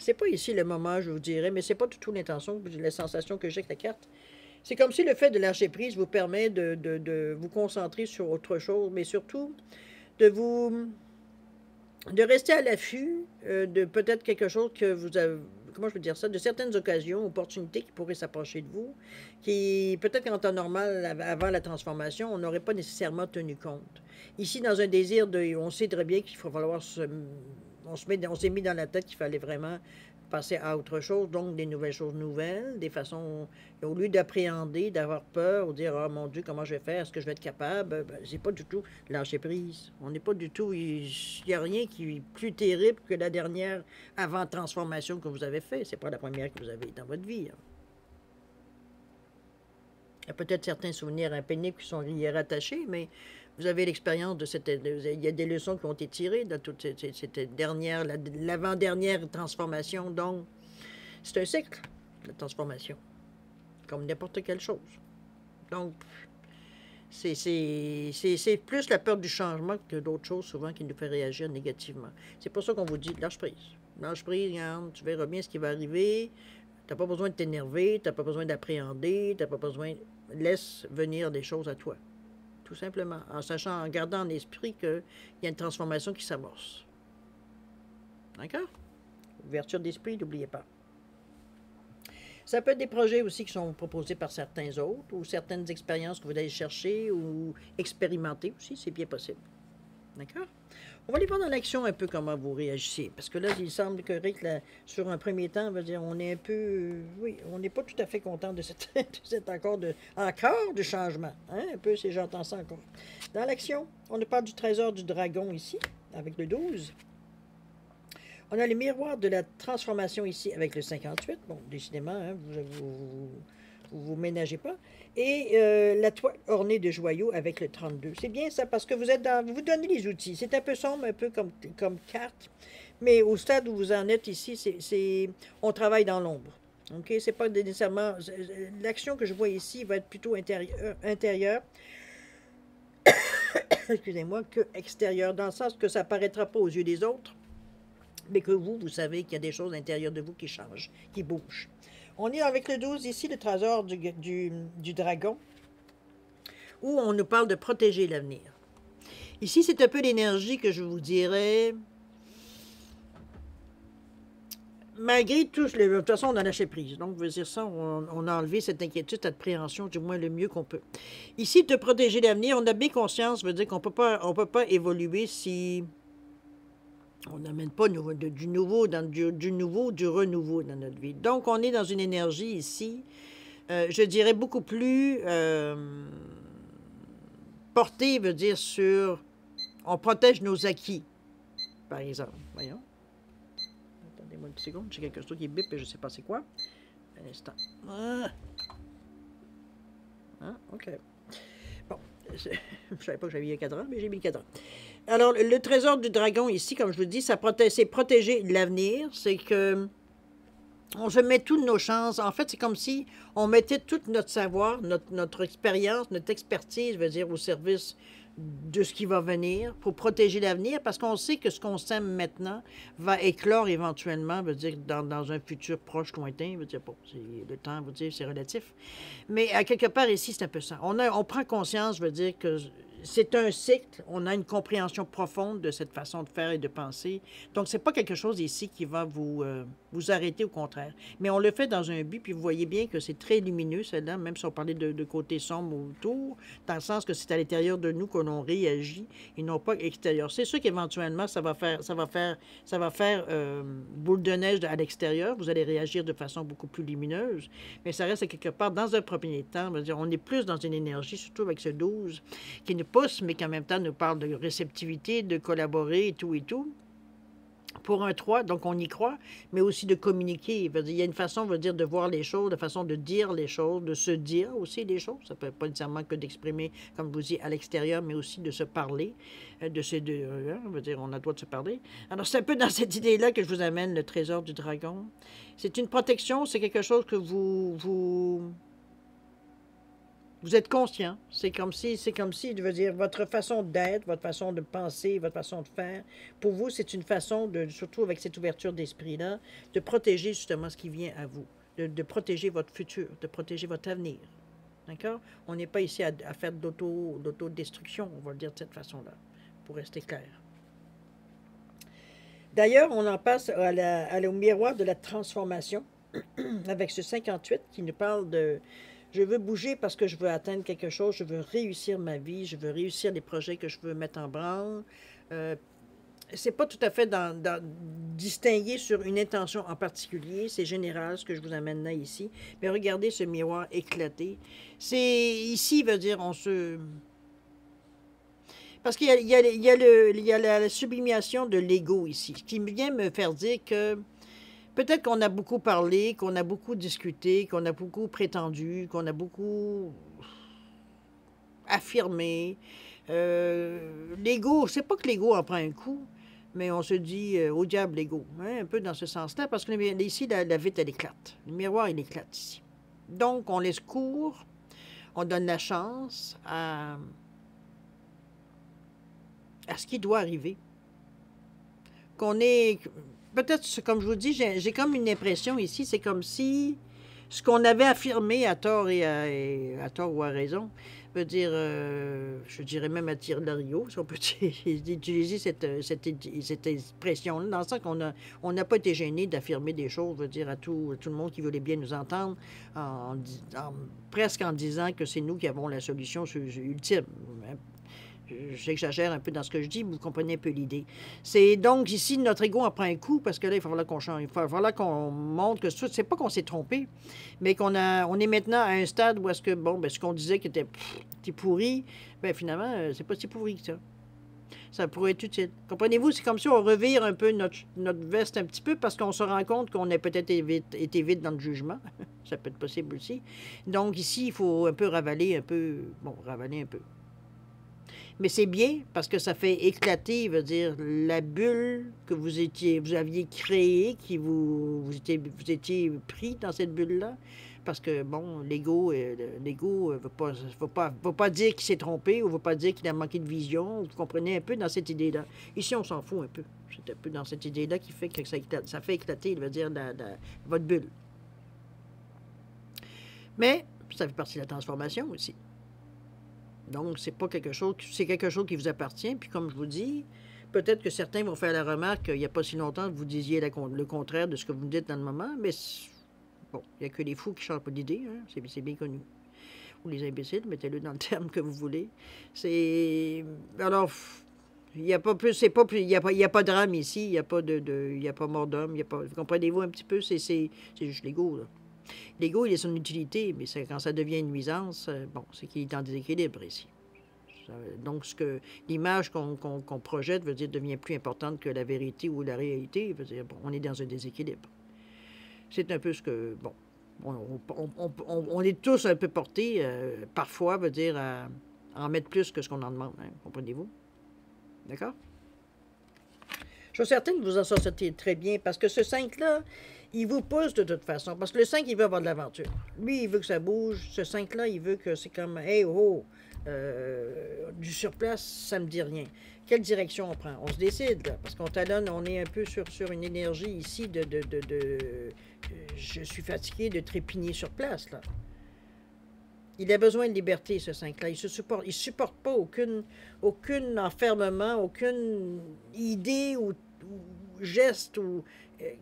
C'est pas ici le moment, je vous dirais, mais c'est pas du tout l'intention, la sensation que j'ai avec la carte. C'est comme si le fait de lâcher prise vous permet de vous concentrer sur autre chose, mais surtout de rester à l'affût de peut-être quelque chose que vous avez, comment je peux dire ça, de certaines occasions, opportunités qui pourraient s'approcher de vous, qui peut-être qu'en temps normal, avant la transformation, on n'aurait pas nécessairement tenu compte. Ici, dans un désir de, on sait très bien qu'il faut falloir on s'est mis dans la tête qu'il fallait vraiment passer à autre chose, donc des nouvelles choses nouvelles, des façons, au lieu d'appréhender, d'avoir peur, ou dire, oh mon Dieu, comment je vais faire, est-ce que je vais être capable, ben, c'est pas du tout lâcher prise. On n'est pas du tout, il n'y a rien qui est plus terrible que la dernière avant-transformation que vous avez faite. C'est pas la première que vous avez dans votre vie. Hein. Il y a peut-être certains souvenirs impénibles qui sont y rattachés, mais vous avez l'expérience de cette... Il y a des leçons qui ont été tirées de toute cette dernière, l'avant-dernière transformation. Donc, c'est un cycle, la transformation, comme n'importe quelle chose. Donc, c'est plus la peur du changement que d'autres choses, souvent, qui nous fait réagir négativement. C'est pour ça qu'on vous dit, lâche prise. Lâche prise, regarde, tu verras bien ce qui va arriver. Tu n'as pas besoin de t'énerver, tu n'as pas besoin d'appréhender, tu n'as pas besoin... Laisse venir des choses à toi. Tout simplement, en sachant, en gardant en esprit qu'il y a une transformation qui s'amorce. D'accord? Ouverture d'esprit, n'oubliez pas. Ça peut être des projets aussi qui sont proposés par certains autres, ou certaines expériences que vous allez chercher ou expérimenter aussi, c'est bien possible. D'accord? On va aller voir dans l'action un peu comment vous réagissez. Parce que là, il semble que sur un premier temps, on va dire, on est un peu... oui, on n'est pas tout à fait content de cet encore de changement. Hein? Un peu, si j'entends ça encore. Dans l'action, on nous parle du trésor du dragon ici, avec le 12. On a le miroir de la transformation ici, avec le 58. Bon, décidément, hein, vous ménagez pas. Et la toile ornée de joyaux avec le 32. C'est bien ça, parce que vous vous donnez les outils. C'est un peu sombre, un peu comme carte, mais au stade où vous en êtes ici, on travaille dans l'ombre. OK? C'est pas nécessairement... L'action que je vois ici va être plutôt intérieure excusez-moi, que extérieure, dans le sens que ça ne paraîtra pas aux yeux des autres, mais que vous savez qu'il y a des choses à l'intérieur de vous qui changent, qui bougent. On est avec le 12 ici, le trésor du dragon, où on nous parle de protéger l'avenir. Ici, c'est un peu l'énergie que je vous dirais, malgré tout, de toute façon, on a lâché prise. Donc, je veux dire ça, on a enlevé cette inquiétude, cette appréhension, du moins le mieux qu'on peut. Ici, de protéger l'avenir, on a bien conscience, veut dire qu'on peut pas évoluer si... on n'amène pas du renouveau dans notre vie. Donc, on est dans une énergie ici, je dirais, beaucoup plus portée, veut dire, sur... On protège nos acquis, par exemple. Voyons. Attendez-moi une seconde, j'ai quelque chose qui bip et je ne sais pas c'est quoi. Un instant. OK. Bon, je ne savais pas que j'avais mis un cadran, mais j'ai mis le cadran. Alors, le trésor du dragon ici, comme je vous dis, c'est protéger l'avenir. C'est que on se met toutes nos chances. En fait, c'est comme si on mettait tout notre savoir, notre expérience, notre expertise, je veux dire, au service de ce qui va venir pour protéger l'avenir, parce qu'on sait que ce qu'on sème maintenant va éclore éventuellement, veut dire, dans un futur proche, lointain, veut dire, bon, le temps, veut dire, c'est relatif. Mais à quelque part ici, c'est un peu ça. On prend conscience, veut dire, que c'est un cycle, on a une compréhension profonde de cette façon de faire et de penser. Donc, c'est pas quelque chose ici qui va vous arrêter, au contraire. Mais on le fait dans un but, puis vous voyez bien que c'est très lumineux, celle-là, même si on parlait de côté sombre autour, dans le sens que c'est à l'intérieur de nous que l'on réagit et non pas extérieur. C'est sûr qu'éventuellement, ça va faire boule de neige à l'extérieur. Vous allez réagir de façon beaucoup plus lumineuse, mais ça reste à quelque part, dans un premier temps, on est plus dans une énergie, surtout avec ce 12, qui nous pousse, mais qui en même temps nous parle de réceptivité, de collaborer et tout et tout. Pour un 3, donc on y croit, mais aussi de communiquer. Il y a une façon, de voir les choses, de façon de dire les choses, de se dire aussi les choses. Ça ne peut pas nécessairement que d'exprimer, comme je vous dis, à l'extérieur, mais aussi de se parler. De ces deux, on a le droit de se parler. Alors, c'est un peu dans cette idée-là que je vous amène le trésor du dragon. C'est une protection, c'est quelque chose que vous êtes conscient. C'est comme si, votre façon d'être, votre façon de penser, votre façon de faire, pour vous, c'est une façon, surtout avec cette ouverture d'esprit-là, de protéger justement ce qui vient à vous, de protéger votre futur, de protéger votre avenir. D'accord? On n'est pas ici à faire d'autodestruction, on va le dire de cette façon-là, pour rester clair. D'ailleurs, on en passe au miroir de la transformation, avec ce 58 qui nous parle de... Je veux bouger parce que je veux atteindre quelque chose, je veux réussir ma vie, je veux réussir les projets que je veux mettre en branle. C'est pas tout à fait distingué sur une intention en particulier, c'est général ce que je vous amène là ici. Mais regardez ce miroir éclaté. C'est ici, on se... Parce qu'il y a la sublimation de l'ego ici, ce qui vient me faire dire que peut-être qu'on a beaucoup parlé, qu'on a beaucoup discuté, qu'on a beaucoup prétendu, qu'on a beaucoup affirmé. L'ego, c'est pas que l'ego en prend un coup, mais on se dit au diable l'ego, hein, un peu dans ce sens-là, parce que ici, la vitre, elle éclate. Le miroir, il éclate ici. Donc, on laisse court, on donne la chance à ce qui doit arriver. Qu'on est... Peut-être, comme je vous dis, j'ai comme une impression ici, c'est comme si ce qu'on avait affirmé à tort à tort ou à raison, je dirais même à tire-larigot, si on peut utiliser cette expression-là, dans le sens qu'on n'a pas été gêné d'affirmer des choses, à tout le monde qui voulait bien nous entendre, presque en disant que c'est nous qui avons la solution ultime. J'exagère un peu dans ce que je dis, mais vous comprenez un peu l'idée. C'est donc ici, notre ego en prend un coup, parce que là, il va falloir qu'on change. Il va falloir qu'on montre que c'est pas qu'on s'est trompé, mais on est maintenant à un stade où est-ce que, ce qu'on disait qui était pourri, finalement, c'est pas si pourri que ça. Ça pourrait être utile. Comprenez-vous? C'est comme si on revire un peu notre veste un petit peu, parce qu'on se rend compte qu'on a peut-être été vite dans le jugement. Ça peut être possible aussi. Donc ici, il faut un peu ravaler un peu. Mais c'est bien parce que ça fait éclater, la bulle que vous aviez créée, vous étiez pris dans cette bulle-là. Parce que, l'ego ne veut pas dire qu'il s'est trompé ou ne veut pas dire qu'il a manqué de vision. Vous comprenez un peu dans cette idée-là. Ici, on s'en fout un peu. C'est un peu dans cette idée-là qui fait que ça éclate. Ça fait éclater, votre bulle. Mais ça fait partie de la transformation aussi. Donc, c'est quelque chose qui vous appartient. Puis, comme je vous dis, peut-être que certains vont faire la remarque, il n'y a pas si longtemps, que vous disiez le contraire de ce que vous me dites dans le moment, mais il n'y a que les fous qui changent pas d'idée, hein? C'est bien connu. Ou les imbéciles, mettez-le dans le terme que vous voulez. Alors, il n'y a pas plus, il n'y a pas de drame ici, il n'y a pas mort d'homme, vous comprenez-vous un petit peu, c'est juste l'ego, là. L'ego, il a son utilité, mais quand ça devient une nuisance, c'est qu'il est en déséquilibre ici. Donc, l'image qu'on projette devient plus importante que la vérité ou la réalité. On est dans un déséquilibre. C'est un peu ce que, on est tous un peu portés, parfois, à en mettre plus que ce qu'on en demande. Hein, comprenez-vous? D'accord? Je suis certaine que vous en sortez très bien, parce que ce 5-là, il vous pousse de toute façon. Parce que le 5, il veut avoir de l'aventure. Lui, il veut que ça bouge. Ce 5-là, il veut que c'est comme, hey, oh, du surplace, ça me dit rien. Quelle direction on prend? On se décide, là, parce qu'on talonne, on est un peu sur une énergie ici je suis fatigué de trépigner sur place, là. Il a besoin de liberté, ce 5-là. Il ne supporte pas aucun enfermement, aucune idée ou geste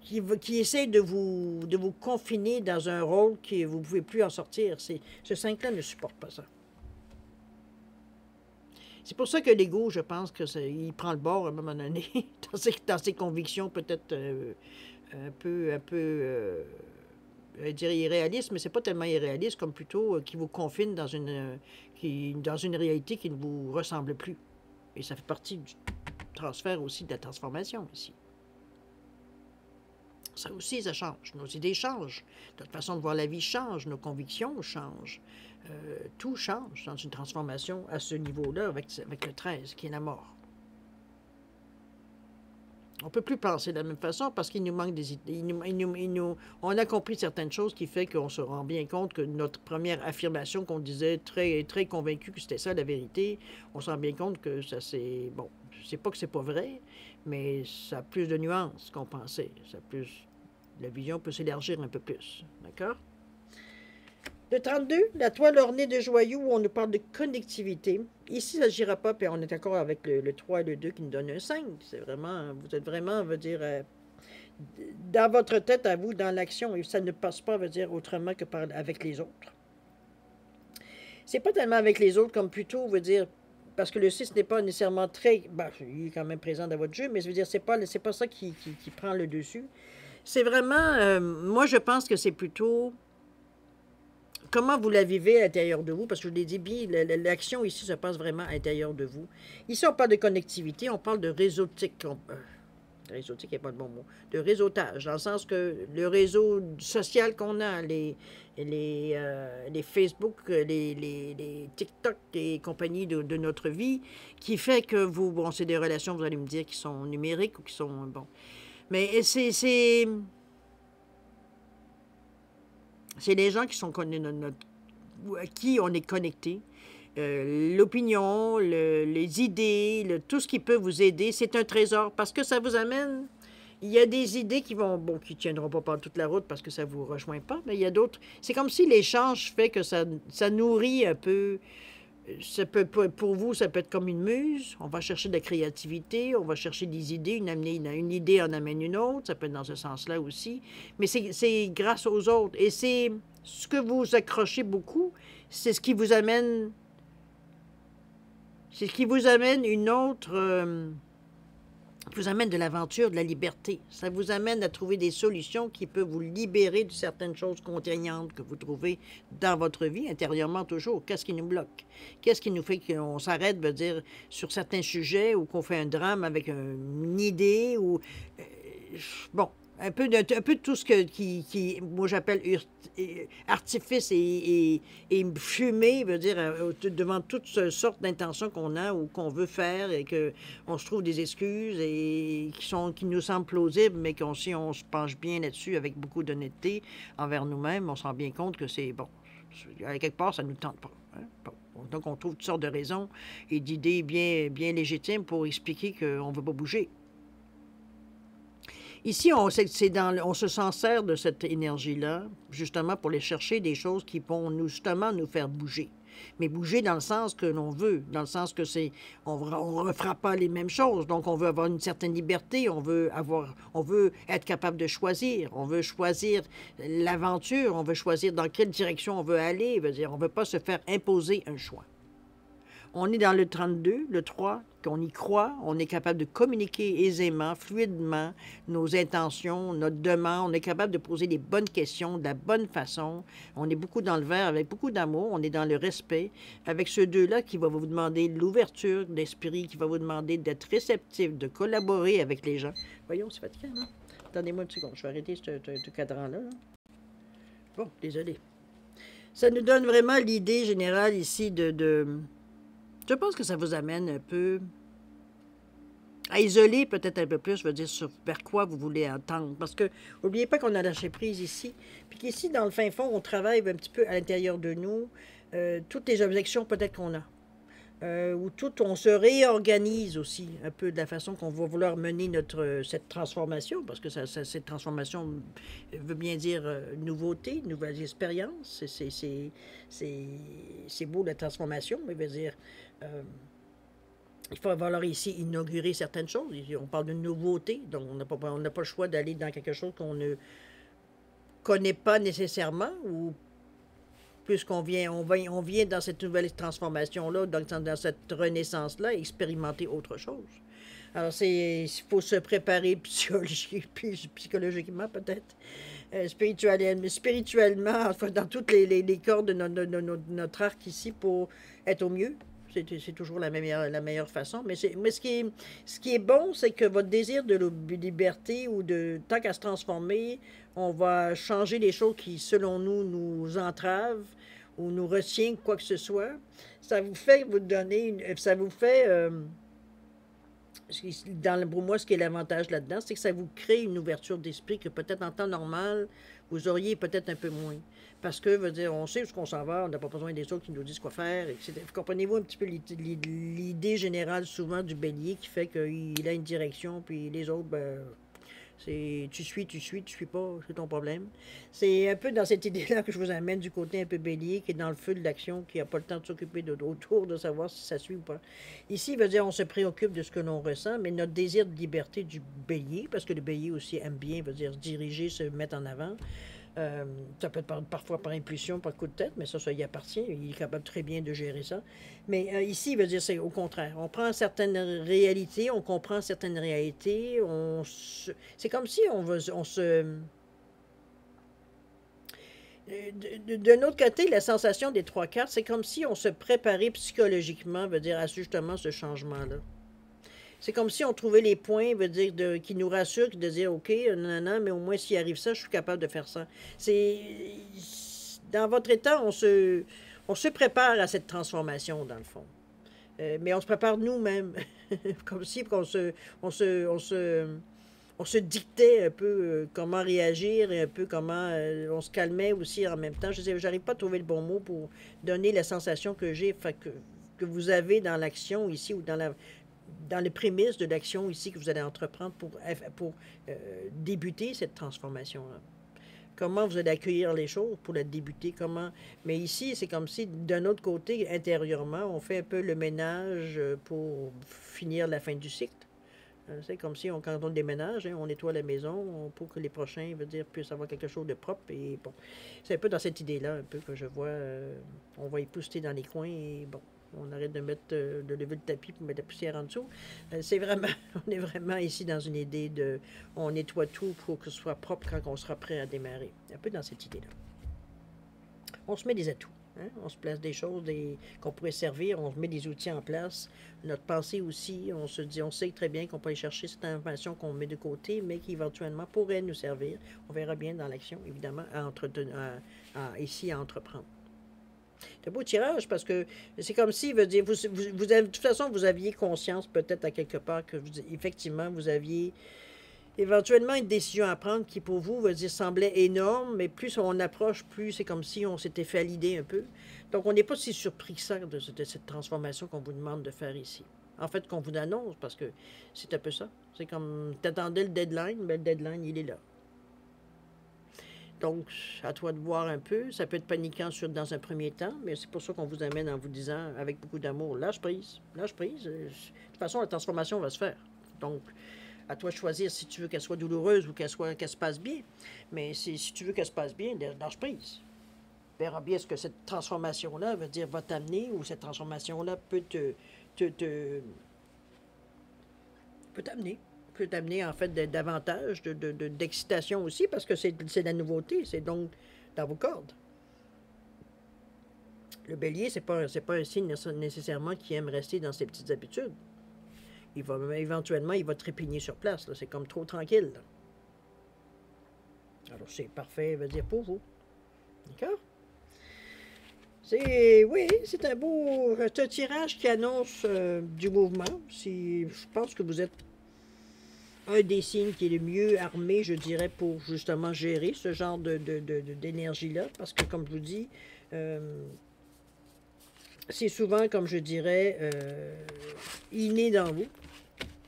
qui essaie de vous confiner dans un rôle que vous ne pouvez plus en sortir. Ce 5-là ne supporte pas ça. C'est pour ça que l'ego, je pense qu'il prend le bord à un moment donné, dans ses convictions peut-être un peu dire irréaliste, mais c'est pas tellement irréaliste comme plutôt qui vous confine dans dans une réalité qui ne vous ressemble plus. Et ça fait partie du transfert aussi, de la transformation ici. Ça aussi, ça change. Nos idées changent. Notre façon de voir la vie change. Nos convictions changent. Tout change dans une transformation à ce niveau-là avec le 13, qui est la mort. On ne peut plus penser de la même façon parce qu'il nous manque des idées. On a compris certaines choses qui fait qu'on se rend bien compte que notre première affirmation qu'on disait très, très convaincu que c'était ça la vérité, on se rend bien compte que ça c'est... Bon, je sais pas que c'est pas vrai, mais ça a plus de nuances qu'on pensait. La vision peut s'élargir un peu plus. D'accord? Le 32, la toile ornée de joyaux où on nous parle de connectivité. Ici, ça ne s'agira pas, puis on est d'accord avec le 3 et le 2 qui nous donnent un 5. C'est vraiment, vous êtes vraiment, veut dire, dans votre tête à vous, dans l'action, et ça ne passe pas, veut dire, autrement que avec les autres. C'est pas tellement avec les autres comme plutôt, veut dire, parce que le 6 n'est pas nécessairement très, ben, il est quand même présent dans votre jeu, mais je veux dire, c'est pas ça qui prend le dessus. C'est vraiment, moi je pense que c'est plutôt... Comment vous la vivez à l'intérieur de vous? Parce que je l'ai dit bien, l'action ici se passe vraiment à l'intérieur de vous. Ici, on parle de connectivité, on parle de réseautique. Réseautique n'est pas le bon mot. De réseautage, dans le sens que le réseau social qu'on a, les Facebook, les TikTok et compagnie de notre vie, qui fait que vous, bon, c'est des relations, vous allez me dire, qui sont numériques ou qui sont, bon. Mais c'est les gens qui sont à qui on est connecté. L'opinion, les idées, tout ce qui peut vous aider, c'est un trésor parce que ça vous amène. Il y a des idées qui vont, bon, qui ne tiendront pas par toute la route parce que ça ne vous rejoint pas, mais il y a d'autres. C'est comme si l'échange fait que ça nourrit un peu. Ça peut, pour vous, ça peut être comme une muse. On va chercher de la créativité, on va chercher des idées. Une idée en amène une autre. Ça peut être dans ce sens-là aussi. Mais c'est grâce aux autres. Et c'est ce que vous accrochez beaucoup, c'est ce qui vous amène... C'est ce qui vous amène une autre... vous amène de l'aventure, de la liberté. Ça vous amène à trouver des solutions qui peuvent vous libérer de certaines choses contraignantes que vous trouvez dans votre vie, intérieurement toujours. Qu'est-ce qui nous bloque? Qu'est-ce qui nous fait qu'on s'arrête, veut dire, sur certains sujets ou qu'on fait un drame avec une idée ou... bon, un peu de tout ce qui moi j'appelle artifice et fumée, veut dire, devant toutes sortes d'intentions qu'on a ou qu'on veut faire et qu'on se trouve des excuses et qui nous semblent plausibles, mais si on se penche bien là-dessus avec beaucoup d'honnêteté envers nous-mêmes, on se rend bien compte que c'est, bon, à quelque part, ça ne nous tente pas. Hein? Bon. Donc, on trouve toutes sortes de raisons et d'idées bien, bien légitimes pour expliquer qu'on ne veut pas bouger. Ici, on se s'en sert de cette énergie-là, justement, pour aller chercher des choses qui vont justement nous faire bouger. Mais bouger dans le sens que l'on veut, dans le sens que on ne refera pas les mêmes choses. Donc, on veut avoir une certaine liberté, on veut être capable de choisir, on veut choisir l'aventure, on veut choisir dans quelle direction on veut aller. Veut dire, on ne veut pas se faire imposer un choix. On est dans le 32, le 3, qu'on y croit, on est capable de communiquer aisément, fluidement, nos intentions, notre demande, on est capable de poser les bonnes questions de la bonne façon. On est beaucoup dans le vert, avec beaucoup d'amour, on est dans le respect, avec ce 2-là qui va vous demander l'ouverture d'esprit, qui va vous demander d'être réceptif, de collaborer avec les gens. Voyons, c'est fatigant, non? Attendez-moi une seconde, je vais arrêter ce cadran-là. Bon, désolé. Ça nous donne vraiment l'idée générale ici Je pense que ça vous amène un peu à isoler peut-être un peu plus, je veux dire, vers quoi vous voulez entendre. Parce que, n'oubliez pas qu'on a lâché prise ici, puis qu'ici, dans le fin fond, on travaille un petit peu à l'intérieur de nous, toutes les objections peut-être qu'on a. Ou on se réorganise aussi un peu de la façon qu'on va vouloir mener cette transformation, parce que cette transformation veut bien dire nouveauté, nouvelles expériences. C'est beau la transformation, mais veut dire il va falloir ici inaugurer certaines choses. On parle de nouveauté, donc on n'a pas le choix d'aller dans quelque chose qu'on ne connaît pas nécessairement, ou puisqu'on vient dans cette nouvelle transformation-là, dans cette renaissance-là, expérimenter autre chose. Alors, il faut se préparer psychologiquement peut-être, spirituellement, enfin, dans toutes les cordes de notre arc ici pour être au mieux. C'est toujours la meilleure façon. Mais ce qui est bon, c'est que votre désir de liberté ou de tant qu'à se transformer, on va changer les choses qui, selon nous, nous entravent ou nous retient quoi que ce soit. Ça vous fait vous donner ça vous fait pour moi, ce qui est l'avantage là-dedans, c'est que ça vous crée une ouverture d'esprit que peut-être en temps normal, vous auriez peut-être un peu moins. Parce que, veut dire, on sait où on s'en va, on n'a pas besoin des autres qui nous disent quoi faire, etc. Comprenez-vous un petit peu l'idée générale souvent du bélier qui fait qu'il a une direction, puis les autres, ben, c'est tu suis pas, c'est ton problème. C'est un peu dans cette idée-là que je vous amène du côté un peu bélier, qui est dans le feu de l'action, qui n'a pas le temps de s'occuper autour, de savoir si ça suit ou pas. Ici, il veut dire on se préoccupe de ce que l'on ressent, mais notre désir de liberté du bélier, parce que le bélier aussi aime bien, veut dire se diriger, se mettre en avant. Ça peut être parfois par impulsion, par coup de tête, mais ça y appartient. Il est capable très bien de gérer ça. Mais ici, il veut dire c'est au contraire. On prend certaines réalités, on comprend certaines réalités. C'est comme si on se... D'un autre côté, la sensation des trois cartes, c'est comme si on se préparait psychologiquement, veut dire, à justement ce changement-là. C'est comme si on trouvait les points, veut dire, qui nous rassurent, de dire, OK, non, non, mais au moins s'il arrive ça, je suis capable de faire ça. Dans votre état, on se prépare à cette transformation, dans le fond. Mais on se prépare nous-mêmes, comme si on se dictait un peu comment réagir et un peu comment on se calmait aussi en même temps. Je n'arrive pas à trouver le bon mot pour donner la sensation que j'ai, que vous avez dans l'action ici ou dans les prémices de l'action ici que vous allez entreprendre pour débuter cette transformation-là. Comment vous allez accueillir les choses pour la débuter, comment... Mais ici, c'est comme si, d'un autre côté, intérieurement, on fait un peu le ménage pour finir la fin du cycle. C'est comme si, quand on déménage, hein, on nettoie la maison pour que les prochains, veut dire, puissent avoir quelque chose de propre. Et bon, c'est un peu dans cette idée-là, un peu que je vois, on va épousseter dans les coins et bon, on arrête de lever le tapis pour mettre la poussière en dessous. C'est vraiment, on est vraiment ici dans une idée de, on nettoie tout pour que ce soit propre quand on sera prêt à démarrer. Un peu dans cette idée-là. On se met des atouts. Hein? On se place des choses qu'on pourrait servir, on met des outils en place. Notre pensée aussi, on se dit, on sait très bien qu'on peut aller chercher cette information qu'on met de côté, mais qui éventuellement pourrait nous servir. On verra bien dans l'action, évidemment, ici à entreprendre. C'est un beau tirage parce que c'est comme si, veut dire, de toute façon, vous aviez conscience peut-être à quelque part que effectivement, vous aviez éventuellement une décision à prendre qui pour vous, veut dire, semblait énorme, mais plus on approche, plus c'est comme si on s'était fait à l'idée un peu. Donc on n'est pas si surpris que ça de cette transformation qu'on vous demande de faire ici. En fait, qu'on vous annonce, parce que c'est un peu ça. C'est comme, t'attendais le deadline, mais le deadline, il est là. Donc, à toi de voir un peu. Ça peut être paniquant dans un premier temps, mais c'est pour ça qu'on vous amène en vous disant, avec beaucoup d'amour, lâche prise, lâche prise. De toute façon, la transformation va se faire. Donc, à toi de choisir si tu veux qu'elle soit douloureuse ou qu'elle se passe bien. Mais si tu veux qu'elle se passe bien, lâche prise. On verra bien ce que cette transformation-là veut dire, va t'amener, ou cette transformation-là peut t'amener en fait davantage d'excitation aussi, parce que c'est de la nouveauté, c'est donc dans vos cordes. Le bélier, c'est pas un signe nécessairement qui aime rester dans ses petites habitudes. Éventuellement, il va trépigner sur place. C'est comme trop tranquille. Là. Alors, c'est parfait, veut dire pour vous. D'accord? Oui, c'est un tirage qui annonce du mouvement. Je pense que vous êtes un des signes qui est le mieux armé, je dirais, pour justement gérer ce genre d'énergie-là. Parce que, comme je vous dis, c'est souvent, comme je dirais, inné dans vous.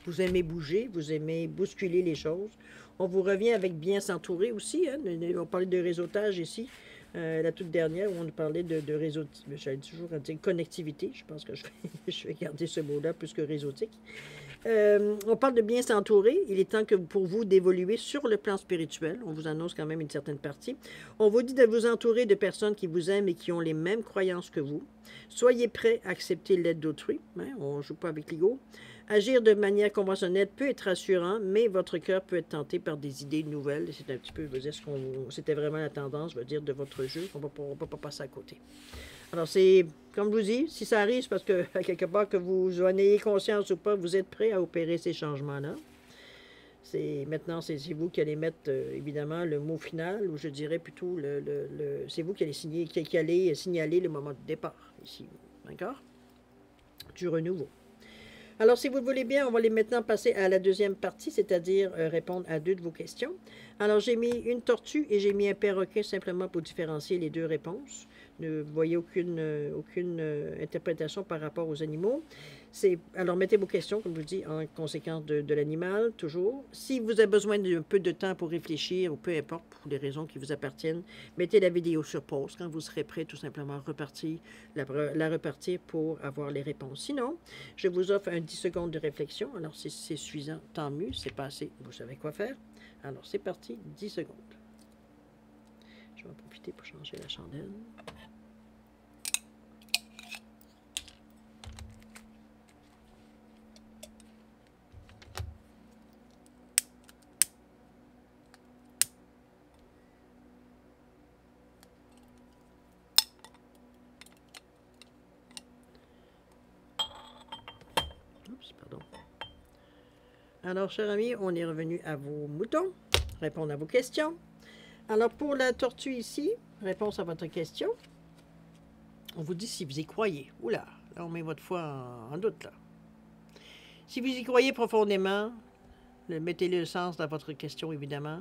Vous aimez bouger, vous aimez bousculer les choses. On vous revient avec bien s'entourer aussi. Hein? On parlait de réseautage ici. La toute dernière, où on parlait de réseau, j'allais toujours dire connectivité. Je pense que je vais garder ce mot-là plus que réseautique. On parle de bien s'entourer. Il est temps pour vous d'évoluer sur le plan spirituel. On vous annonce quand même une certaine partie. On vous dit de vous entourer de personnes qui vous aiment et qui ont les mêmes croyances que vous. Soyez prêts à accepter l'aide d'autrui. Hein? On ne joue pas avec l'ego. Agir de manière conventionnelle peut être rassurant, mais votre cœur peut être tenté par des idées nouvelles. C'est un petit peu, je veux dire, c'était vraiment la tendance, je veux dire, de votre jeu, qu'on ne peut pas passer à côté. Alors, c'est, comme je vous dis, si ça arrive, c'est parce que, à quelque part, que vous en ayez conscience ou pas, vous êtes prêt à opérer ces changements-là. Maintenant, c'est vous qui allez mettre, évidemment, le mot final, ou je dirais plutôt, c'est vous qui allez, qui allez signaler le moment de départ, ici. D'accord? Du renouveau. Alors, si vous le voulez bien, on va aller maintenant passer à la deuxième partie, c'est-à-dire répondre à 2 de vos questions. Alors, j'ai mis une tortue et j'ai mis un perroquet simplement pour différencier les 2 réponses. Ne voyez aucune interprétation par rapport aux animaux. Alors, mettez vos questions, comme je vous dis, en conséquence de l'animal, toujours. Si vous avez besoin d'un peu de temps pour réfléchir, ou peu importe, pour les raisons qui vous appartiennent, mettez la vidéo sur pause. Quand vous serez prêt, tout simplement, la repartir pour avoir les réponses. Sinon, je vous offre un 10 secondes de réflexion. Alors, si c'est suffisant, tant mieux. C'est pas assez, vous savez quoi faire. Alors, c'est parti, 10 secondes. Je vais en profiter pour changer la chandelle. Oups, pardon. Alors, chers amis, on est revenu à vos moutons, répondre à vos questions. Alors, pour la tortue ici, réponse à votre question. On vous dit si vous y croyez. Oula, là, on met votre foi en doute, là. Si vous y croyez profondément, mettez le sens dans votre question, évidemment,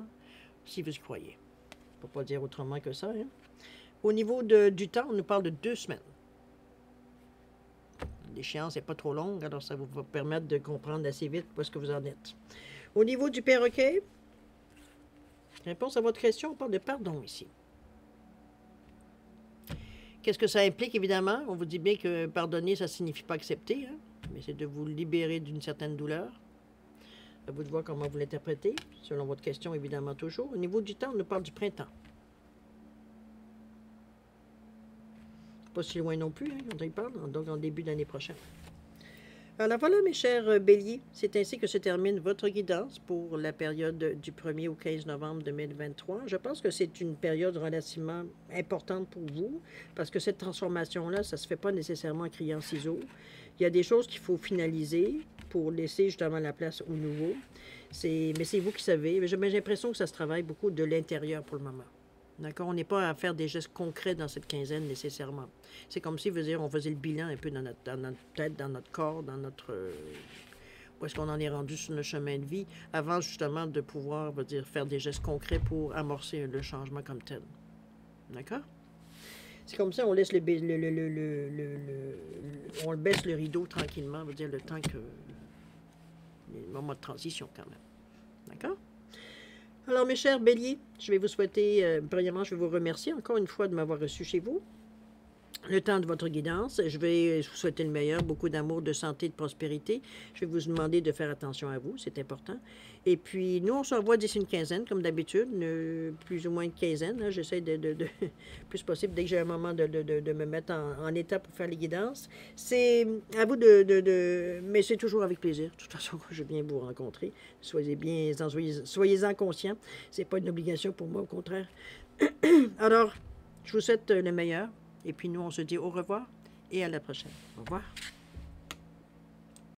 si vous y croyez. On ne peut pas dire autrement que ça. Hein? Au niveau du temps, on nous parle de 2 semaines. L'échéance n'est pas trop longue, alors ça va permettre de comprendre assez vite où est-ce que vous en êtes. Au niveau du perroquet, réponse à votre question, on parle de pardon ici. Qu'est-ce que ça implique, évidemment? On vous dit bien que pardonner, ça ne signifie pas accepter, hein? Mais c'est de vous libérer d'une certaine douleur. À vous de voir comment vous l'interprétez, selon votre question, évidemment, toujours. Au niveau du temps, on nous parle du printemps. Pas si loin non plus, hein, quand on y parle, donc en début d'année prochaine. Alors voilà, mes chers béliers, c'est ainsi que se termine votre guidance pour la période du 1er au 15 novembre 2023. Je pense que c'est une période relativement importante pour vous, parce que cette transformation-là, ça ne se fait pas nécessairement en criant ciseaux. Il y a des choses qu'il faut finaliser pour laisser justement la place au nouveau. Mais c'est vous qui savez. J'ai l'impression que ça se travaille beaucoup de l'intérieur pour le moment. D'accord? On n'est pas à faire des gestes concrets dans cette quinzaine nécessairement. C'est comme si, on faisait le bilan un peu dans notre tête, dans notre corps, dans notre... où est-ce qu'on en est rendu sur notre chemin de vie, avant justement de pouvoir, faire des gestes concrets pour amorcer le changement comme tel. D'accord? C'est comme ça, on laisse on baisse le rideau tranquillement, le temps que... les moments de transition quand même. D'accord? Alors, mes chers béliers, je vais vous souhaiter, premièrement, je vais vous remercier encore une fois de m'avoir reçu chez vous. Le temps de votre guidance, je vais vous souhaiter le meilleur, beaucoup d'amour, de santé, de prospérité. Je vais vous demander de faire attention à vous, c'est important. Et puis, nous, on se revoit d'ici une quinzaine, comme d'habitude, plus ou moins une quinzaine. Hein, j'essaie de plus possible, dès que j'ai un moment, de me mettre en état pour faire les guidances. C'est à vous mais c'est toujours avec plaisir. De toute façon, je viens vous rencontrer. Soyez-en conscients. C'est pas une obligation pour moi, au contraire. Alors, je vous souhaite le meilleur. Et puis nous, on se dit au revoir et à la prochaine. Au revoir.